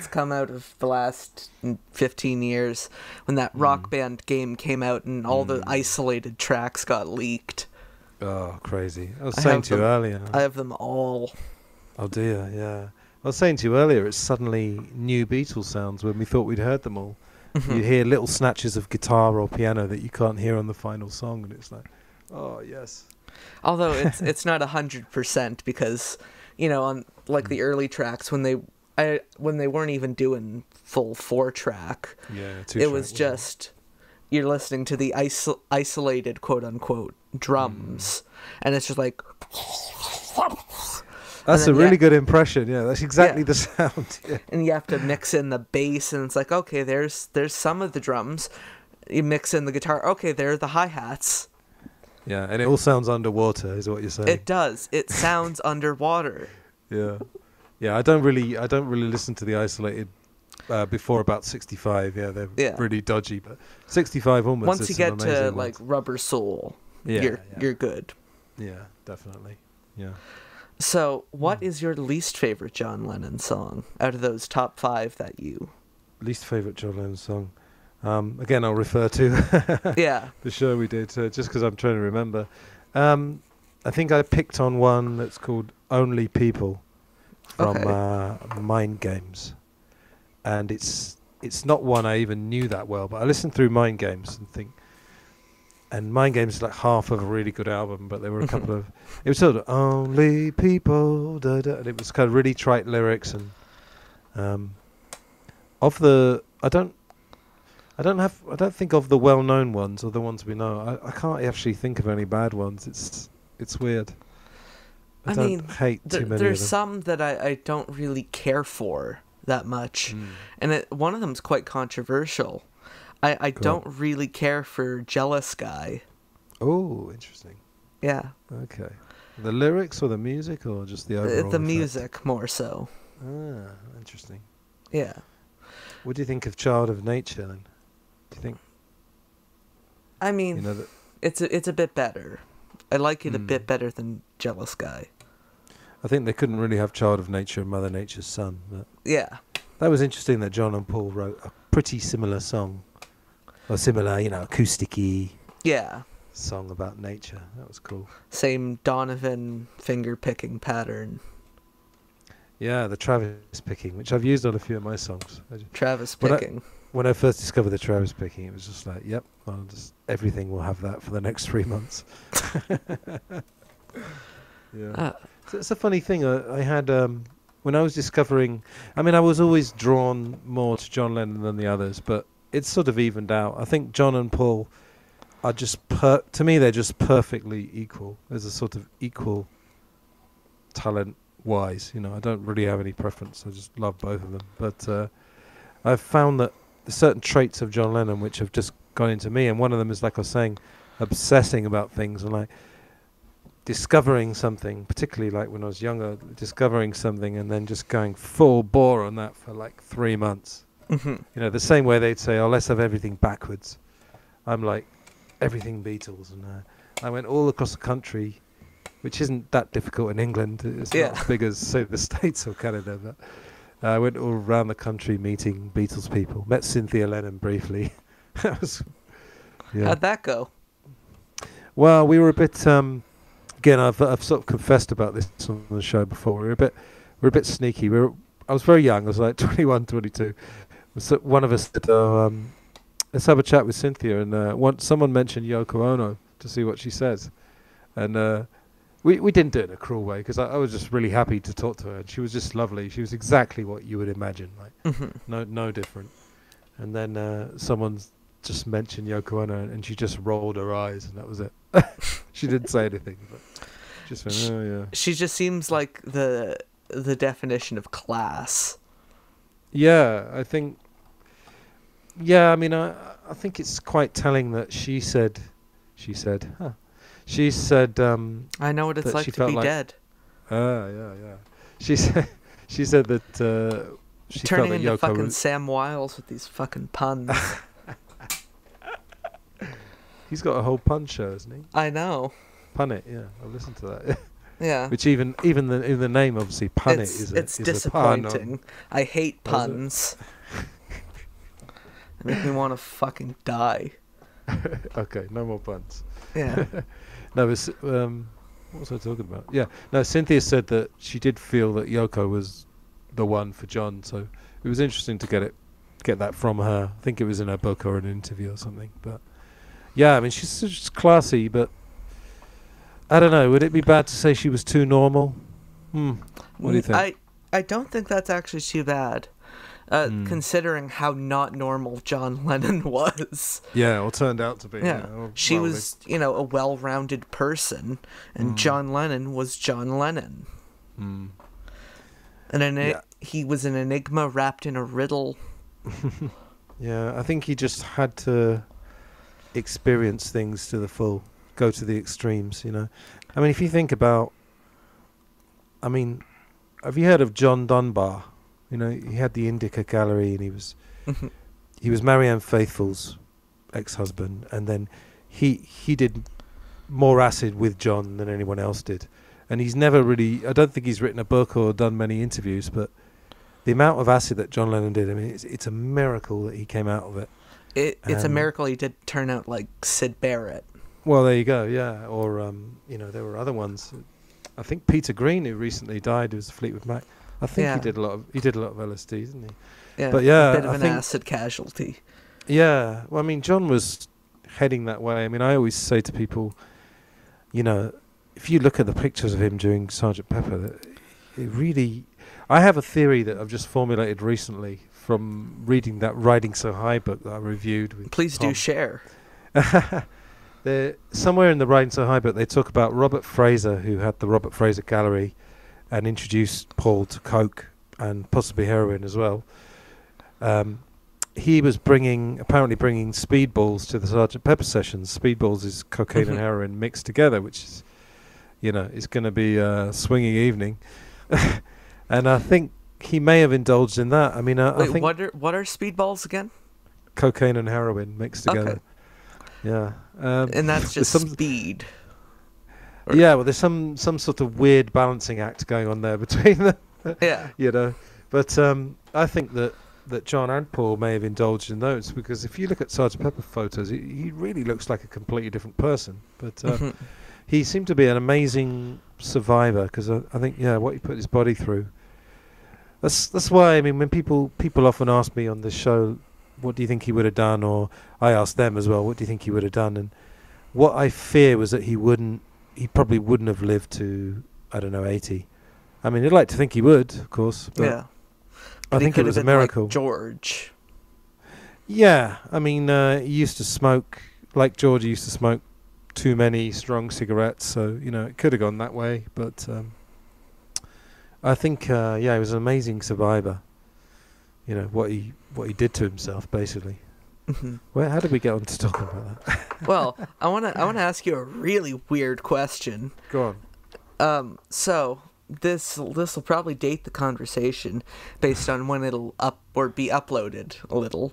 come out of the last 15 years, when that Rock Band game came out and all the isolated tracks got leaked. Oh, crazy! I was saying to you earlier. I have them all. Oh dear, yeah. I was saying to you earlier, it's suddenly new Beatles sounds when we thought we'd heard them all. You hear little snatches of guitar or piano that you can't hear on the final song, and it's like, oh yes. Although it's not 100% because, on like the early tracks when they weren't even doing full 4-track, it was just you're listening to the isolated quote unquote drums, and it's just like. That's a really good impression. Yeah, that's exactly the sound. Yeah. And you have to mix in the bass, and it's like, okay, there's some of the drums. You mix in the guitar. Okay, there are the hi-hats. Yeah, and it all sounds underwater, is what you're saying. It does. It sounds underwater. Yeah, yeah. I don't really listen to the isolated before about 65. Yeah, they're really dodgy. But 65 onwards. Once you get to like Rubber Soul, you're good. Yeah, definitely. Yeah. So, what is your least favorite John Lennon song out of those top 5 that you... Least favorite John Lennon song? Again, I'll refer to the show we did, just because I'm trying to remember. I think I picked on one that's called Only People from Mind Games. And it's not one I even knew that well, but I listened through Mind Games and think... And Mind Games is like half of a really good album, but there were a couple of... It was sort of, only people, da, da, and it was kind of really trite lyrics. And of the... I don't think of the well-known ones or the ones we know. I can't actually think of any bad ones. It's weird. I don't hate too many of them. There's some that I don't really care for that much. And one of them's quite controversial. I don't really care for Jealous Guy. Oh, interesting. Yeah. Okay. The lyrics or the music or just the overall The music, more so. Ah, interesting. Yeah. What do you think of Child of Nature, then? Do you think... I mean, it's a bit better. I like it a bit better than Jealous Guy. I think they couldn't really have Child of Nature and Mother Nature's Son. But yeah. That was interesting that John and Paul wrote a pretty similar song. Or similar, acoustic-y song about nature. That was cool. Same Donovan finger-picking pattern. Yeah, the Travis picking, which I've used on a few of my songs. Travis picking. When I first discovered the Travis picking, it was just like, yep, everything will have that for the next 3 months. Yeah. So it's a funny thing. I had, when I was discovering... I mean, I was always drawn more to John Lennon than the others, but it's sort of evened out. I think John and Paul are just to me they're just perfectly equal. There's a sort of equal talent wise, I don't really have any preference. I just love both of them. But I've found that there's certain traits of John Lennon which have just gone into me, and one of them is, like I was saying, obsessing about things and like discovering something, particularly like when I was younger, discovering something and then just going full bore on that for like 3 months. The same way they'd say, oh, let's have everything backwards. I'm like, everything Beatles. And I went all across the country, which isn't that difficult in England. It's not as big as, say, the States or Canada. But I went all around the country meeting Beatles people. Met Cynthia Lennon briefly. How'd that go? Well, we were a bit... again, I've sort of confessed about this on the show before. We're a bit sneaky. I was very young. I was like 21, 22. So one of us said, let's have a chat with Cynthia. And someone mentioned Yoko Ono to see what she says. And we didn't do it in a cruel way because I was just really happy to talk to her. And she was just lovely. She was exactly what you would imagine. Like no different. And then someone just mentioned Yoko Ono and she just rolled her eyes and that was it. She didn't say anything. But just went, oh, yeah. She just seems like the definition of class. Yeah, I think... Yeah, I mean, I think it's quite telling that she said... I know what it's like to be dead. Yeah. She said that... she turning felt that into Yoko fucking Sam Wiles with these fucking puns. He's got a whole pun show, hasn't he? I know. Pun It, yeah. I've listened to that. Yeah. Which even the name, obviously, Pun It is it's is disappointing. A pun I hate puns. They make me want to fucking die. Okay, no more puns. Yeah. No, what was I talking about? Yeah. No, Cynthia said that she did feel that Yoko was the one for John, so it was interesting to get it get that from her. I think it was in her book or an interview or something. But yeah, I mean, she's just classy, but I don't know. Would it be bad to say she was too normal? What do you think? I don't think that's actually too bad, considering how not normal John Lennon was. Yeah, or turned out to be. Yeah, she was, a well-rounded person, and John Lennon was John Lennon. And he was an enigma wrapped in a riddle. Yeah, I think he just had to experience things to the full, go to the extremes, I mean, if you think about, have you heard of John Dunbar? He had the Indica Gallery, and he was Marianne Faithfull's ex-husband, and then he did more acid with John than anyone else did. And he's never really, I don't think he's written a book or done many interviews, but the amount of acid that John Lennon did, it's a miracle that he came out of it. It's a miracle he did turn out like Syd Barrett. Well, there you go, yeah. Or, there were other ones. I think Peter Green, who recently died, who was Fleetwood Mac. I think he did a lot of LSD, didn't he? Yeah, but yeah, a bit of an acid casualty. Yeah, well, John was heading that way. I always say to people, if you look at the pictures of him during Sgt. Pepper, it really... I have a theory that I've just formulated recently from reading that Riding So High book that I reviewed with Please Tom. Do share. Somewhere in the Riding So High book, they talk about Robert Fraser, who had the Robert Fraser Gallery and introduced Paul to coke and possibly heroin as well. He was apparently bringing speedballs to the Sgt. Pepper sessions. Speedballs is cocaine and heroin mixed together, which is, it's going to be a swinging evening. And I think he may have indulged in that. I think what are speedballs again? Cocaine and heroin mixed together. Okay. Yeah. And that's just speed. Yeah, well, there's some sort of weird balancing act going on there between them. Yeah. But I think that John and Paul may have indulged in those, because if you look at Sgt. Pepper photos, he really looks like a completely different person. But he seemed to be an amazing survivor, because I think, what he put his body through. That's why, when people often ask me on this show, what do you think he would have done? Or I ask them as well, what do you think he would have done? And what I fear was that he probably wouldn't have lived to, 80. I'd like to think he would, of course. But yeah. I think it was a miracle. Like George. Yeah, he used to smoke, like George used to smoke too many strong cigarettes, so, it could have gone that way. But I think, he was an amazing survivor. What he did to himself, basically. How did we get on to talking about that? Well, I want to ask you a really weird question. Go on. So this will probably date the conversation based on when it'll be uploaded a little,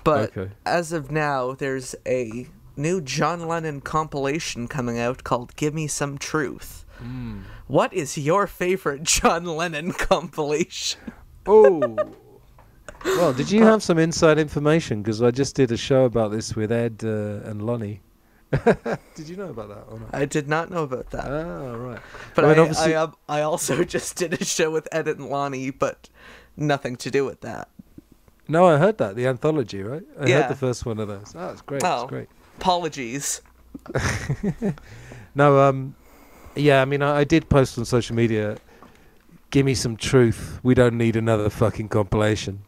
but as of now, there's a new John Lennon compilation coming out called "Give Me Some Truth." What is your favorite John Lennon compilation? Oh. Well, did you have some inside information? Because I just did a show about this with Ed and Lonnie. Did you know about that or not? I did not know about that. Oh, right. But I also just did a show with Ed and Lonnie, but nothing to do with that. No, I heard that. The anthology, right? I heard the first one of those. Oh, it's great. Oh, it's great. Apologies. No, I did post on social media, give me some truth. We don't need another fucking compilation.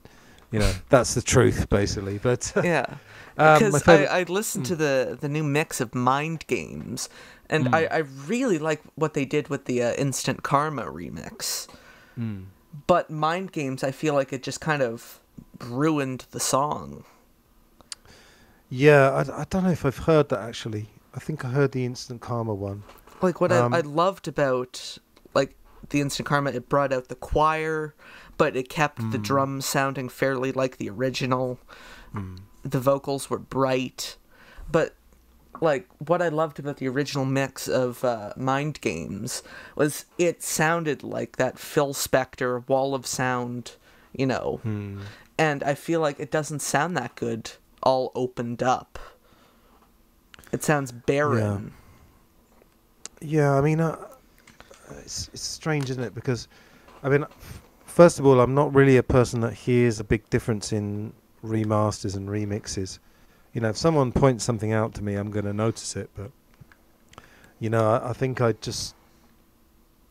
That's the truth, basically. But yeah, because I listened to the new mix of Mind Games, and I really like what they did with the Instant Karma remix. But Mind Games, I feel like it just kind of ruined the song. Yeah, I don't know if I've heard that, actually. I think I heard the Instant Karma one. Like, what I loved about, like, the Instant Karma, it brought out the choir, but it kept the drums sounding fairly like the original. The vocals were bright. But, like, what I loved about the original mix of Mind Games was it sounded like that Phil Spector wall of sound, And I feel like it doesn't sound that good all opened up. It sounds barren. Yeah, it's strange, isn't it? Because, first of all, I'm not really a person that hears a big difference in remasters and remixes. You know, if someone points something out to me, I'm going to notice it. But, you know, I think I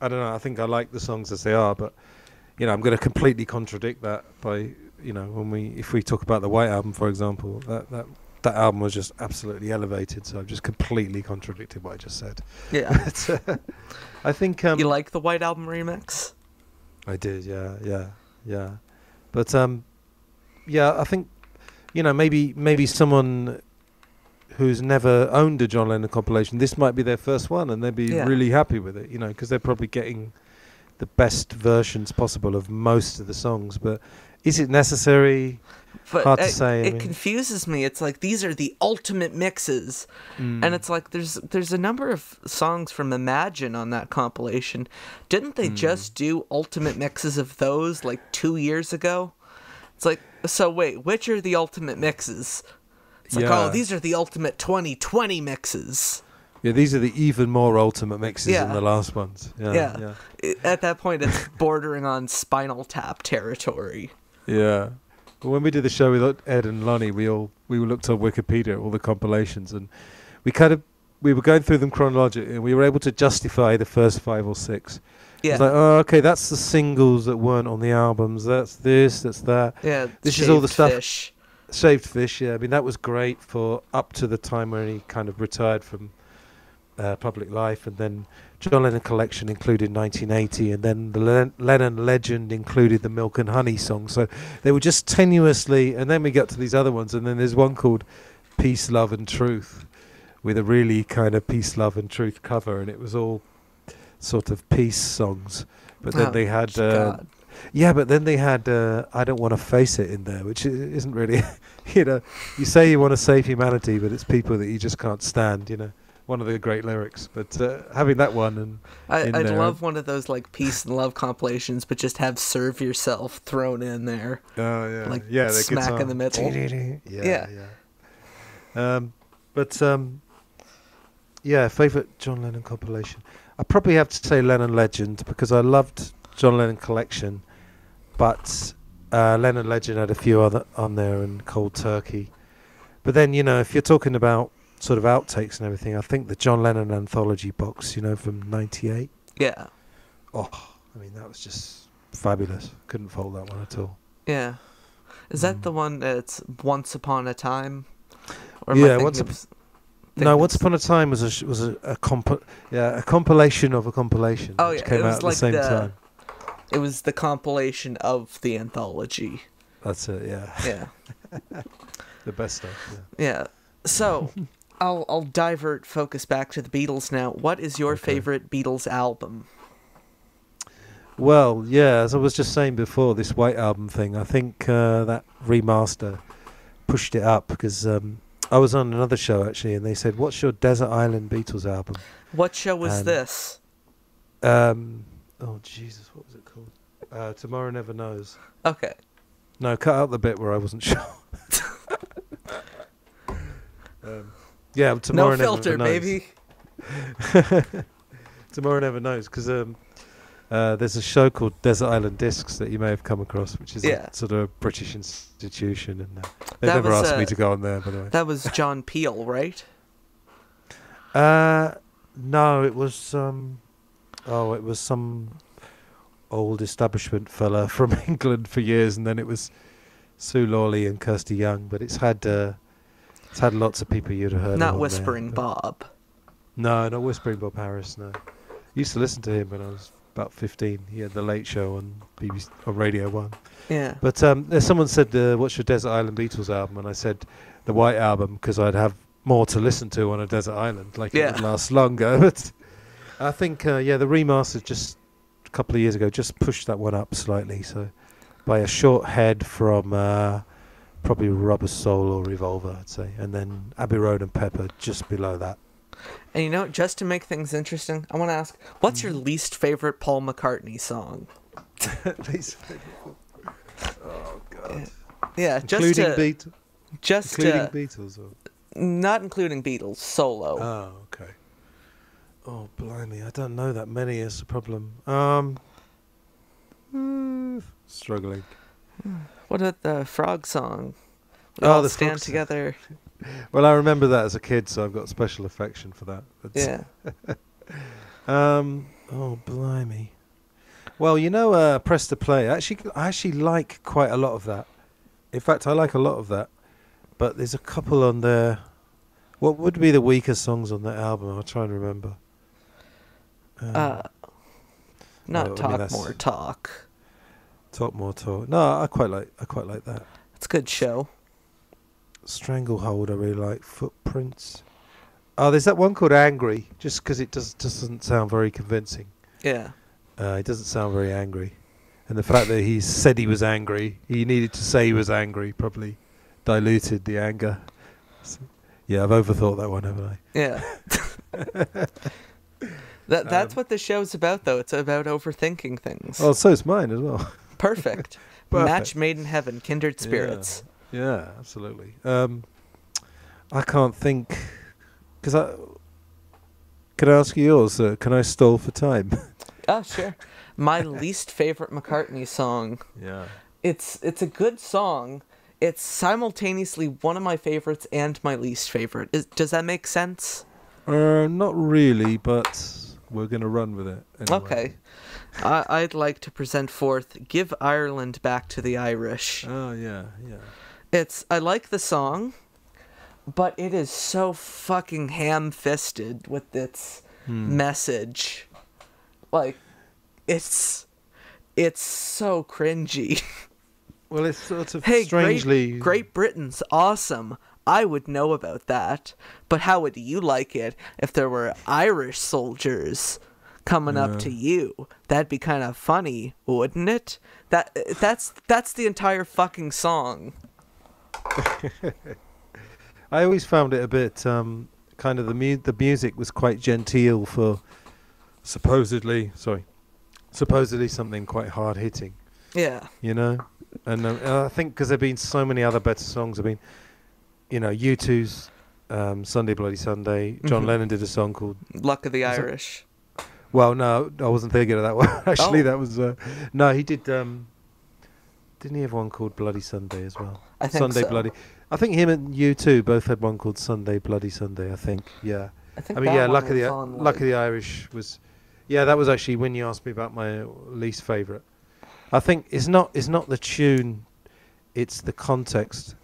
don't know, I think I like the songs as they are, but, you know, I'm going to completely contradict that by, you know, if we talk about the White Album, for example, that album was just absolutely elevated, so I've just completely contradicted what I just said. Yeah. But, I think... you like the White Album remix? I did, yeah. But, yeah, I think, you know, maybe someone who's never owned a John Lennon compilation, this might be their first one, and they'd be really happy with it, you know, because they're probably getting the best versions possible of most of the songs. But is it necessary? But hard to say. It confuses me. It's like, these are the ultimate mixes. And it's like, there's a number of songs from Imagine on that compilation. Didn't they just do ultimate mixes of those like 2 years ago? It's like, so wait, which are the ultimate mixes? It's like, oh, these are the ultimate 2020 mixes. Yeah, these are the even more ultimate mixes than the last ones. Yeah. At that point, it's bordering on Spinal Tap territory. Yeah. But when we did the show with Ed and Lonnie, we looked on Wikipedia, all the compilations, and we were going through them chronologically, and we were able to justify the first 5 or 6. Yeah. It's like, oh, okay, that's the singles that weren't on the albums. That's this, that's that. Yeah. This is all the stuff. Fish. Shaved Fish, yeah. I mean, that was great for up to the time when he kind of retired from public life, and then John Lennon Collection included 1980, and then the Lennon Legend included the Milk and Honey song. So they were just tenuously, and then we got to these other ones, and then there's one called Peace, Love and Truth, with a really kind of Peace, Love and Truth cover, and it was all sort of peace songs. But then they had... but then they had I Don't Want to Face It in there, which isn't really, you know, you say you want to save humanity, but it's people that you just can't stand, you know. One of the great lyrics. But having that one and I'd love one of those like peace and love compilations, but just have Serve Yourself thrown in there. Oh, yeah. Like smack in the middle. Yeah, favourite John Lennon compilation. I probably have to say Lennon Legend, because I loved John Lennon Collection, but Lennon Legend had a few other on there, and Cold Turkey. But then, you know, if you're talking about sort of outtakes and everything, I think the John Lennon Anthology box, you know, from 98. Yeah. Oh, I mean, that was just fabulous. Couldn't fault that one at all. Yeah. Is that the one that's Once Upon a Time? Or Once Upon a Time was a compilation of a compilation. Oh, which yeah, came out at the same time. It was the compilation of the anthology. That's it, yeah. Yeah. The best stuff. Yeah. So, I'll divert focus back to the Beatles now. What is your favorite Beatles album? Well, yeah, as I was just saying before, this White Album thing, I think that remaster pushed it up, because I was on another show actually, and they said, "What's your Desert Island Beatles album?" What show was this? Oh Jesus, what was it called? Tomorrow Never Knows. Okay. No, cut out the bit where I wasn't sure. Yeah, Tomorrow no filter, Never Knows. Baby. Tomorrow Never Knows, because there's a show called Desert Island Discs that you may have come across, which is a sort of a British institution, and they never asked me to go on there, by the way. That was John Peel, right? No, it was some old establishment fella from England for years, and then it was Sue Lawley and Kirsty Young, but it's had lots of people you'd have heard of. Not Whispering Bob. No, not Whispering Bob Harris, no. Used to listen to him when I was about 15. He had the Late Show on BBC, on Radio 1. Yeah. But someone said, what's your Desert Island Beatles album? And I said, the White Album, because I'd have more to listen to on a desert island. Like, it would last longer. But I think, the remaster just a couple of years ago just pushed that one up slightly. So by a short head from probably Rubber Soul or Revolver, I'd say. And then Abbey Road and Pepper just below that. And you know, just to make things interesting, I want to ask, what's your least favorite Paul McCartney song? Least favorite? Oh, God. Yeah, including Beatles. Or? Not including Beatles, solo. Oh, okay. Oh, blimey, I don't know that many is the problem. Struggling. What about the Frog song? We all stand together. Well, I remember that as a kid, so I've got special affection for that. Yeah. Oh, blimey. Well, Press to Play. I actually like quite a lot of that. In fact, I like a lot of that. But there's a couple on there. What would be the weaker songs on that album? I'll try and remember. Talk More Talk. Talk More Talk. No, I quite like that. It's a good show. Stranglehold, I really like. Footprints. Oh, there's that one called Angry, just because it doesn't sound very convincing. Yeah. It doesn't sound very angry. And the fact that he said he was angry, he needed to say he was angry, probably diluted the anger. So, yeah, I've overthought that one, haven't I? Yeah. That's what the show's about, though. It's about overthinking things. Oh, so's mine as well. Perfect. Match made in heaven, kindred spirits. Yeah, absolutely. I can't think... Can I ask you yours? Can I stall for time? Oh, sure. My least favorite McCartney song. Yeah. It's a good song. It's simultaneously one of my favorites and my least favorite. Does that make sense? Not really, but we're going to run with it. Anyway. Okay. I'd like to present forth Give Ireland Back to the Irish. Oh, yeah. I like the song, but it is so fucking ham-fisted with its message. Like, it's so cringy. Well, it's sort of strangely... Great Britain's awesome. I would know about that. But how would you like it if there were Irish soldiers coming up to you? That'd be kind of funny, wouldn't it? That's the entire fucking song. I always found it a bit kind of the music was quite genteel for supposedly something quite hard hitting. Yeah. And I think because there've been so many other better songs. I mean, U2's Sunday Bloody Sunday. John Lennon did a song called Luck of the Irish. Well, no, I wasn't thinking of that one. Actually, that was no. He did. Didn't he have one called Bloody Sunday as well? I think Sunday so. Bloody. I think him and U2 both had one called Sunday Bloody Sunday. I think. Yeah. Luck of the Irish was. Yeah, that was actually when you asked me about my least favourite. I think it's not the tune, it's the context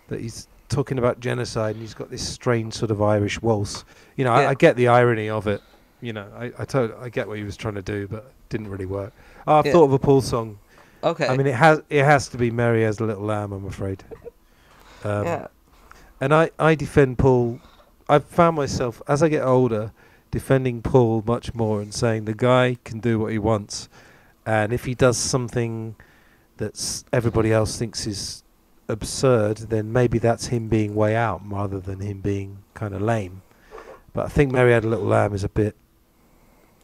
that he's talking about genocide and he's got this strange sort of Irish waltz. I get the irony of it. I get what he was trying to do, but it didn't really work. I've thought of a Paul song. Okay. I mean, it has to be Mary As the Little Lamb, I'm afraid. And I defend Paul. I've found myself, as I get older, defending Paul much more and saying the guy can do what he wants. And if he does something that everybody else thinks is absurd, then maybe that's him being way out rather than him being kind of lame. But I think Mary Had a Little Lamb is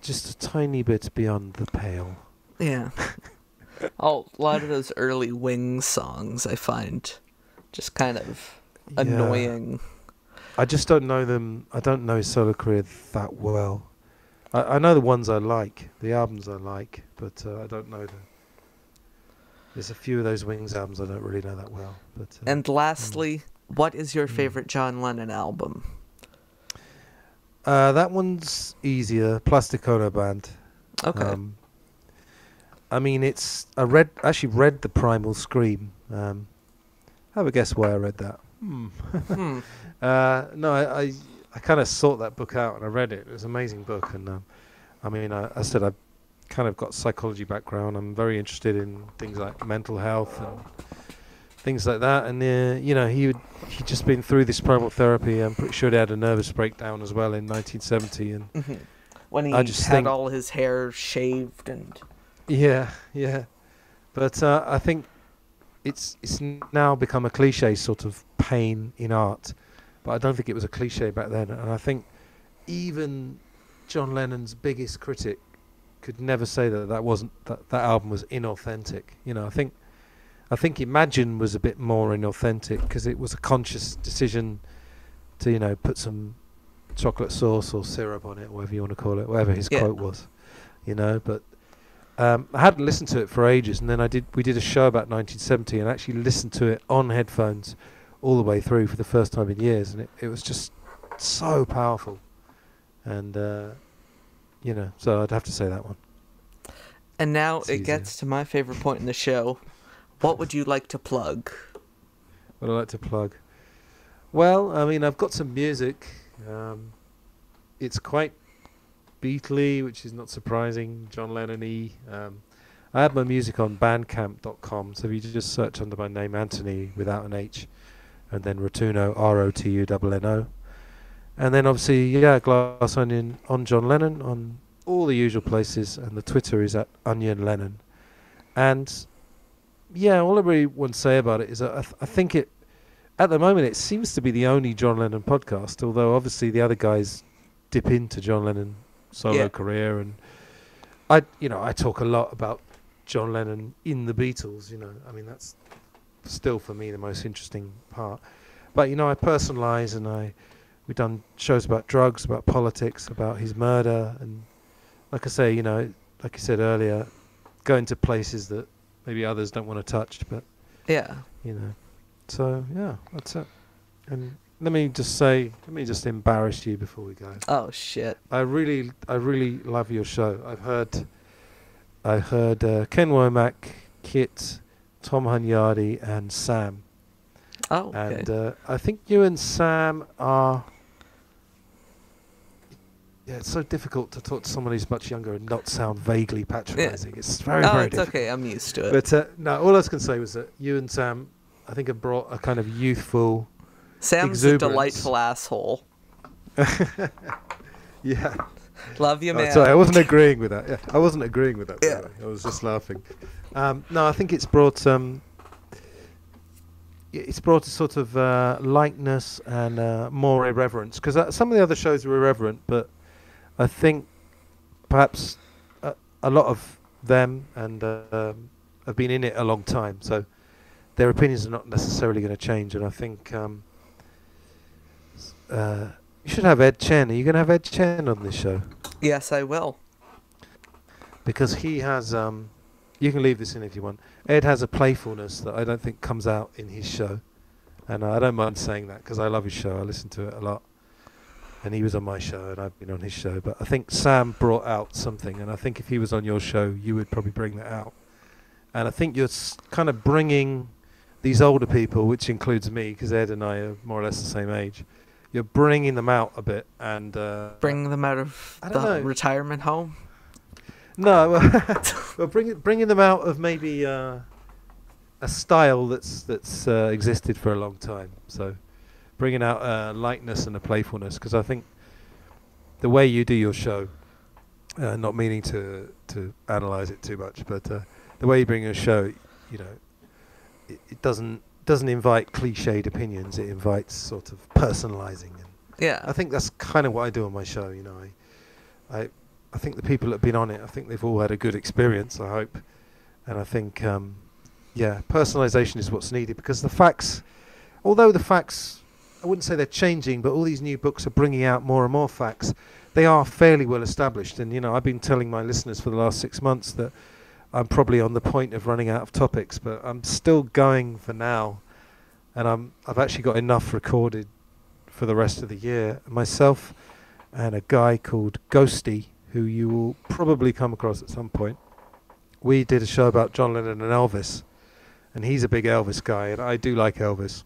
just a tiny bit beyond the pale. Yeah. A lot of those early Wings songs I find just kind of annoying. I just don't know them. I don't know his solo career that well. I know the ones I like, the albums I like, but I don't know them. There's a few of those Wings albums I don't really know that well. But and lastly, what is your favorite John Lennon album? That one's easier. Plastic Ono Band. Okay. I mean, I actually read the Primal Scream. Have a guess why I read that. No, I kind of sought that book out and I read it. It was an amazing book. And I said I've kind of got psychology background. I'm very interested in things like mental health and things like that. And he'd just been through this primal therapy. I'm pretty sure he had a nervous breakdown as well in 1970. And when he had all his hair shaved and yeah. But I think it's now become a cliche sort of pain in art. But I don't think it was a cliche back then. And I think even John Lennon's biggest critic could never say that album was inauthentic. I think Imagine was a bit more inauthentic because it was a conscious decision to put some chocolate sauce or syrup on it, whatever you want to call it, whatever his quote was. But I hadn't listened to it for ages, and then we did a show about 1970 and actually listened to it on headphones all the way through for the first time in years, and it was just so powerful. And so I'd have to say that one. And now It's it easier. gets to my favorite point in the show. What would you like to plug? What I like to plug? Well, I mean, I've got some music. It's quite Beatley, which is not surprising, John Lennon-y. I have my music on bandcamp.com, so if you just search under my name, Antony, without an H, and then Rotunno, Rotunno. And then obviously, Glass Onion on John Lennon, on all the usual places, and the Twitter is at Onion Lennon. And all I really want to say about it is that I think it, at the moment, it seems to be the only John Lennon podcast, although obviously the other guys dip into John Lennon solo career, and I talk a lot about John Lennon in the Beatles. I mean, that's still for me the most interesting part. But I personalise, and we've done shows about drugs, about politics, about his murder, and like I say, like you said earlier, going to places that maybe others don't want to touch, but so that's it. And let me just embarrass you before we go. Oh shit! I really love your show. I heard Ken Womack, Kit, Tom Hunyadi, and Sam. Oh, okay. And I think you and Sam are. Yeah, it's so difficult to talk to someone who's much younger and not sound vaguely patronising. Yeah. It's very it's difficult. Okay. I'm used to it. But no, all I was going to say was that you and Sam, I think, have brought a kind of youthful. Sam's exuberance. a delightful asshole. Yeah. Love you, man. Sorry, I wasn't agreeing with that. Yeah, I wasn't agreeing with that. Yeah. I was just laughing. No, I think it's brought a sort of lightness and more irreverence, because some of the other shows were irreverent, but I think perhaps a lot of them and have been in it a long time, so their opinions are not necessarily going to change. And I think you should have Ed Chen. Are you going to have Ed Chen on this show? Yes, I will. Because he has, you can leave this in if you want. Ed has a playfulness that I don't think comes out in his show. And I don't mind saying that because I love his show. I listen to it a lot. And he was on my show and I've been on his show. But I think Sam brought out something. And I think if he was on your show, you would probably bring that out. And I think you're kind of bringing these older people, which includes me, because Ed and I are more or less the same age. You're bringing them out a bit and bringing them out of the retirement home. No, well, bringing them out of maybe a style that's existed for a long time. So bringing out a lightness and a playfulness, because I think the way you do your show, not meaning to analyze it too much, but the way you bring your show, it doesn't invite cliched opinions. It invites sort of personalizing. And yeah, I think that's kind of what I do on my show. I think the people that have been on it, I think they've all had a good experience, I hope. And I think, personalisation is what's needed, because the facts, although the facts, I wouldn't say they're changing, but all these new books are bringing out more and more facts. They are fairly well established. And, I've been telling my listeners for the last 6 months that I'm probably on the point of running out of topics, but I'm still going for now. And I've actually got enough recorded for the rest of the year. Myself and a guy called Ghosty, who you will probably come across at some point. We did a show about John Lennon and Elvis, and he's a big Elvis guy, and I do like Elvis.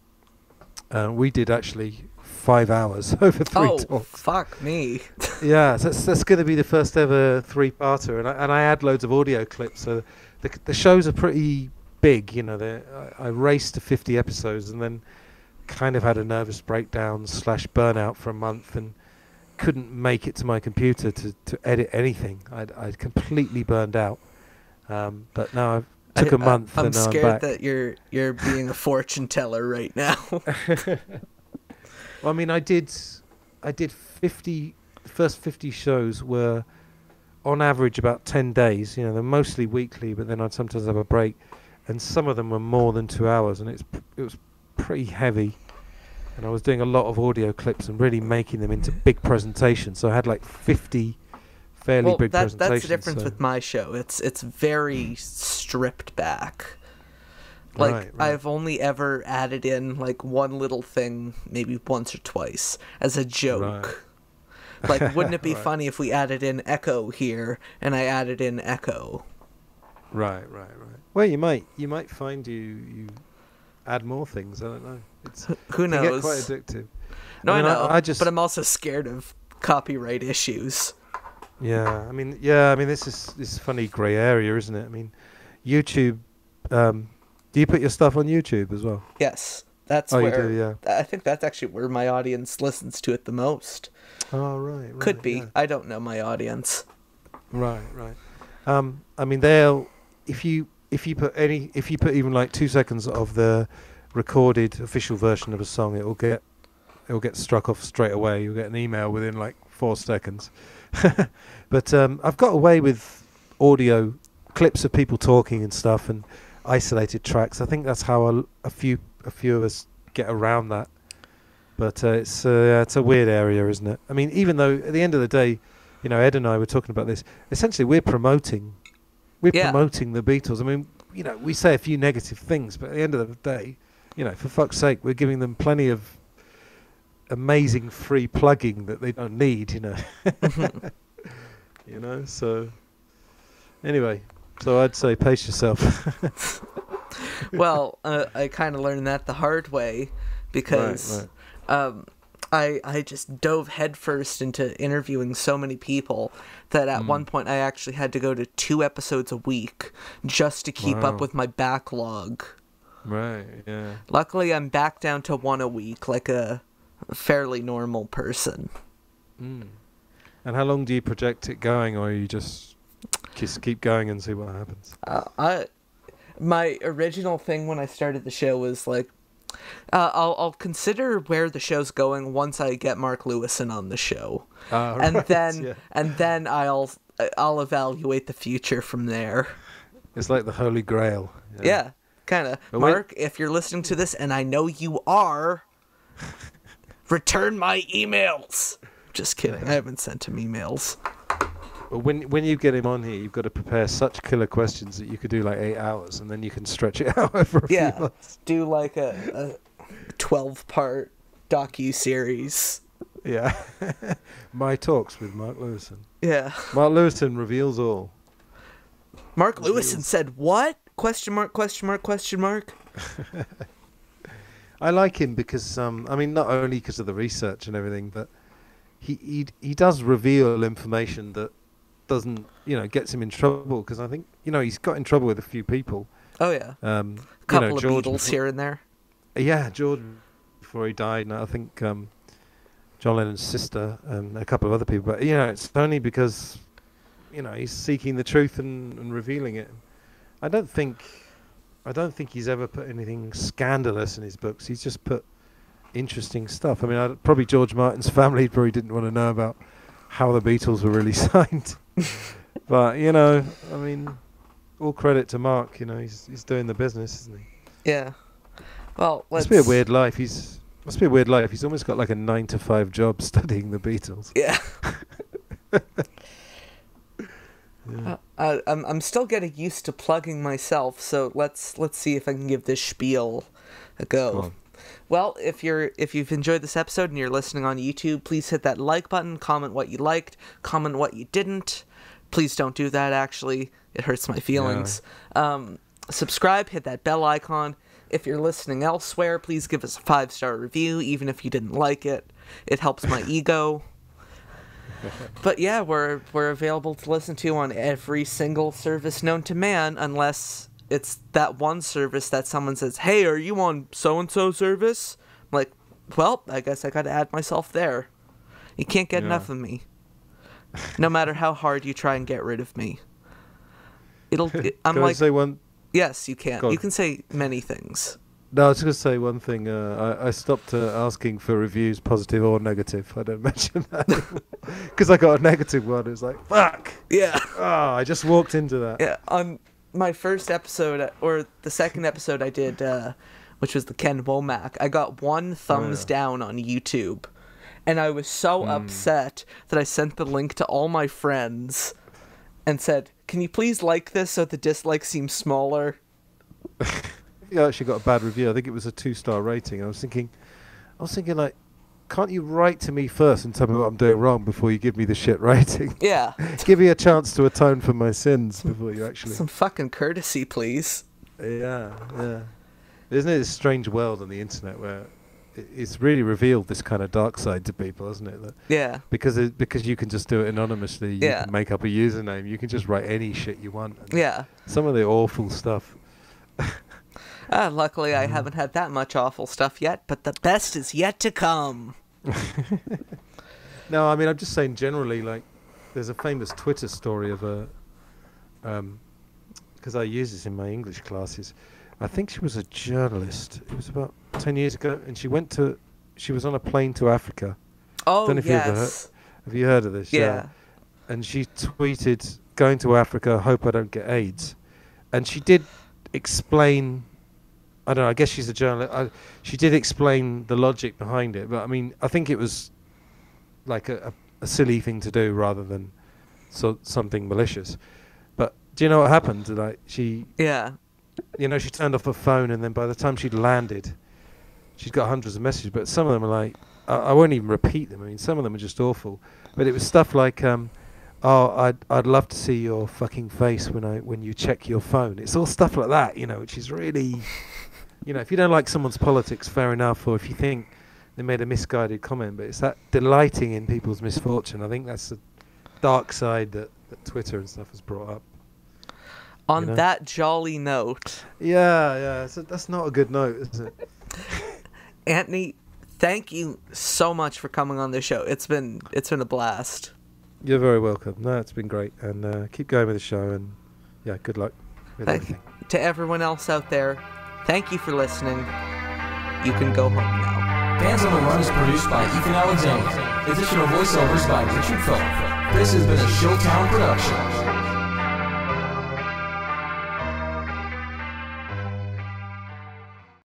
We did actually 5 hours over 3 talks. Oh, fuck me. Yeah, so that's going to be the first ever 3-parter, and I add loads of audio clips. So the shows are pretty big, I raced to 50 episodes, and then kind of had a nervous breakdown / burnout for a month, and couldn't make it to my computer to edit anything. I'd completely burned out. But now I took a month. I'm and now scared I'm back. that you're being a fortune teller right now. Well, I mean, I did 50. The first 50 shows were on average about 10 days. They're mostly weekly, but then I'd sometimes have a break, and some of them were more than 2 hours, and it was pretty heavy. And I was doing a lot of audio clips and really making them into big presentations. So I had like 50 fairly big presentations. That's the difference with my show. It's very stripped back. Like, Right. I've only ever added in, like, one little thing, maybe once or twice, as a joke. Like, wouldn't it be Right. funny if we added in echo here, and I added in echo? Right. Well, you might find you add more things. I don't know. Who It can knows? get quite addictive. No, I know, I just, but I'm also scared of copyright issues. yeah. I mean, this is funny grey area, isn't it? I mean, YouTube. Do you put your stuff on YouTube as well? Yes, that's Oh, where... you do, yeah. I think that's actually where my audience listens to it the most. Oh, right. Could be. Yeah. I don't know my audience. Right. I mean, if you put even like 2 seconds of the recorded official version of a song, it will get struck off straight away. You'll get an email within like 4 seconds. But I've got away with audio clips of people talking and stuff and isolated tracks. I think that's how a few of us get around that. But it's a weird area, isn't it? I mean, even though at the end of the day, you know, Ed and I were talking about this. Essentially, we're promoting the Beatles. I mean, you know, we say a few negative things, but at the end of the day, you know, for fuck's sake, we're giving them plenty of amazing free plugging that they don't need. You know, you know. So anyway, so I'd say pace yourself. Well, I kind of learned that the hard way because I just dove headfirst into interviewing so many people that at one point I actually had to go to 2 episodes a week just to keep up with my backlog. Right, yeah. Luckily, I'm back down to 1 a week, like a fairly normal person. And how long do you project it going, or you just keep going and see what happens? My original thing when I started the show was like, I'll consider where the show's going once I get Mark Lewison on the show, and then I'll evaluate the future from there. It's like the Holy Grail. Yeah, kind of. Mark, if you're listening to this, and I know you are, return my emails. Just kidding. I haven't sent him emails. Well, when you get him on here, you've got to prepare such killer questions that you could do like 8 hours, and then you can stretch it out over a few months. Do like a 12-part docu-series. Yeah. My talks with Mark Lewison. Yeah. Mark Lewison reveals all. Mark Lewison said what? Question mark, question mark, question mark. I like him because, I mean, not only because of the research and everything, but he does reveal information that doesn't, you know, gets him in trouble, because I think, you know, he's got in trouble with a few people. Oh yeah. you Couple know, of George Beatles here and there. Yeah, George before he died, and I think John Lennon's sister and a couple of other people. But you know, it's only because, you know, he's seeking the truth and revealing it. I don't think he's ever put anything scandalous in his books. He's just put interesting stuff. I mean, probably George Martin's family probably didn't want to know about how the Beatles were really signed. But, you know, I mean, all credit to Mark. You know, he's doing the business, isn't he? Yeah. Well, must be a weird life. He's almost got like a 9-to-5 job studying the Beatles. Yeah. Yeah. I'm still getting used to plugging myself, so let's see if I can give this spiel a go. Well, if you've enjoyed this episode and you're listening on YouTube, please hit that like button, comment what you liked, comment what you didn't. Please don't do that, actually. It hurts my feelings. Yeah. Subscribe, hit that bell icon. If you're listening elsewhere, please give us a 5-star review, even if you didn't like it. It helps my ego. But yeah, we're available to listen to on every single service known to man, unless it's that one service that someone says, "Hey, are you on so-and-so service?" I'm like, well, I guess I gotta add myself there. You can't get enough of me. No matter how hard you try and get rid of me. I'm Can like, I say one? Yes, you can. You can say many things. No, I was going to say one thing. I stopped asking for reviews, positive or negative. I don't mention that because I got a negative one. It was like, fuck. Yeah. Oh, I just walked into that. Yeah. On my first episode, or the second episode I did, which was the Ken Womack, I got 1 thumbs down on YouTube. And I was so upset that I sent the link to all my friends and said, "Can you please like this so the dislike seems smaller?" actually got a bad review. I think it was a 2-star rating. I was thinking like, can't you write to me first and tell me what I'm doing wrong before you give me the shit rating? Yeah. Give me a chance to atone for my sins before you actually... Some fucking courtesy, please. Yeah. Isn't it a strange world on the internet where it's really revealed this kind of dark side to people, hasn't it? Yeah. Because you can just do it anonymously. You can make up a username. You can just write any shit you want. Yeah. Some of the awful stuff. Luckily, I haven't had that much awful stuff yet, but the best is yet to come. No, I mean, I'm just saying generally, like, there's a famous Twitter story of a... because I use this in my English classes. I think she was a journalist. It was about 10 years ago, and she was on a plane to Africa. Oh, Don't know if yes. Have you heard of this? Yeah. And she tweeted, going to Africa, hope I don't get AIDS. And she did explain... I don't know, I guess she's a journalist. She did explain the logic behind it, but I mean, I think it was like a silly thing to do rather than something malicious. But do you know what happened? Like she turned off her phone, and then by the time she'd landed, she'd got hundreds of messages, but some of them are like, I won't even repeat them. I mean, some of them are just awful. But it was stuff like, I'd love to see your fucking face when you check your phone. It's all stuff like that, which is really... if you don't like someone's politics, fair enough, or if you think they made a misguided comment, but it's that delighting in people's misfortune. I think that's the dark side that Twitter and stuff has brought up. On that jolly note. Yeah. So that's not a good note, is it? Antony, thank you so much for coming on the show. It's been a blast. You're very welcome. No, it's been great, and keep going with the show, and good luck with everything. To everyone else out there, thank you for listening. You can go home now. Fans on the Run is produced by Ethan Alexanian. Additional voiceovers by Richard Phillip. This has been a Showtown production.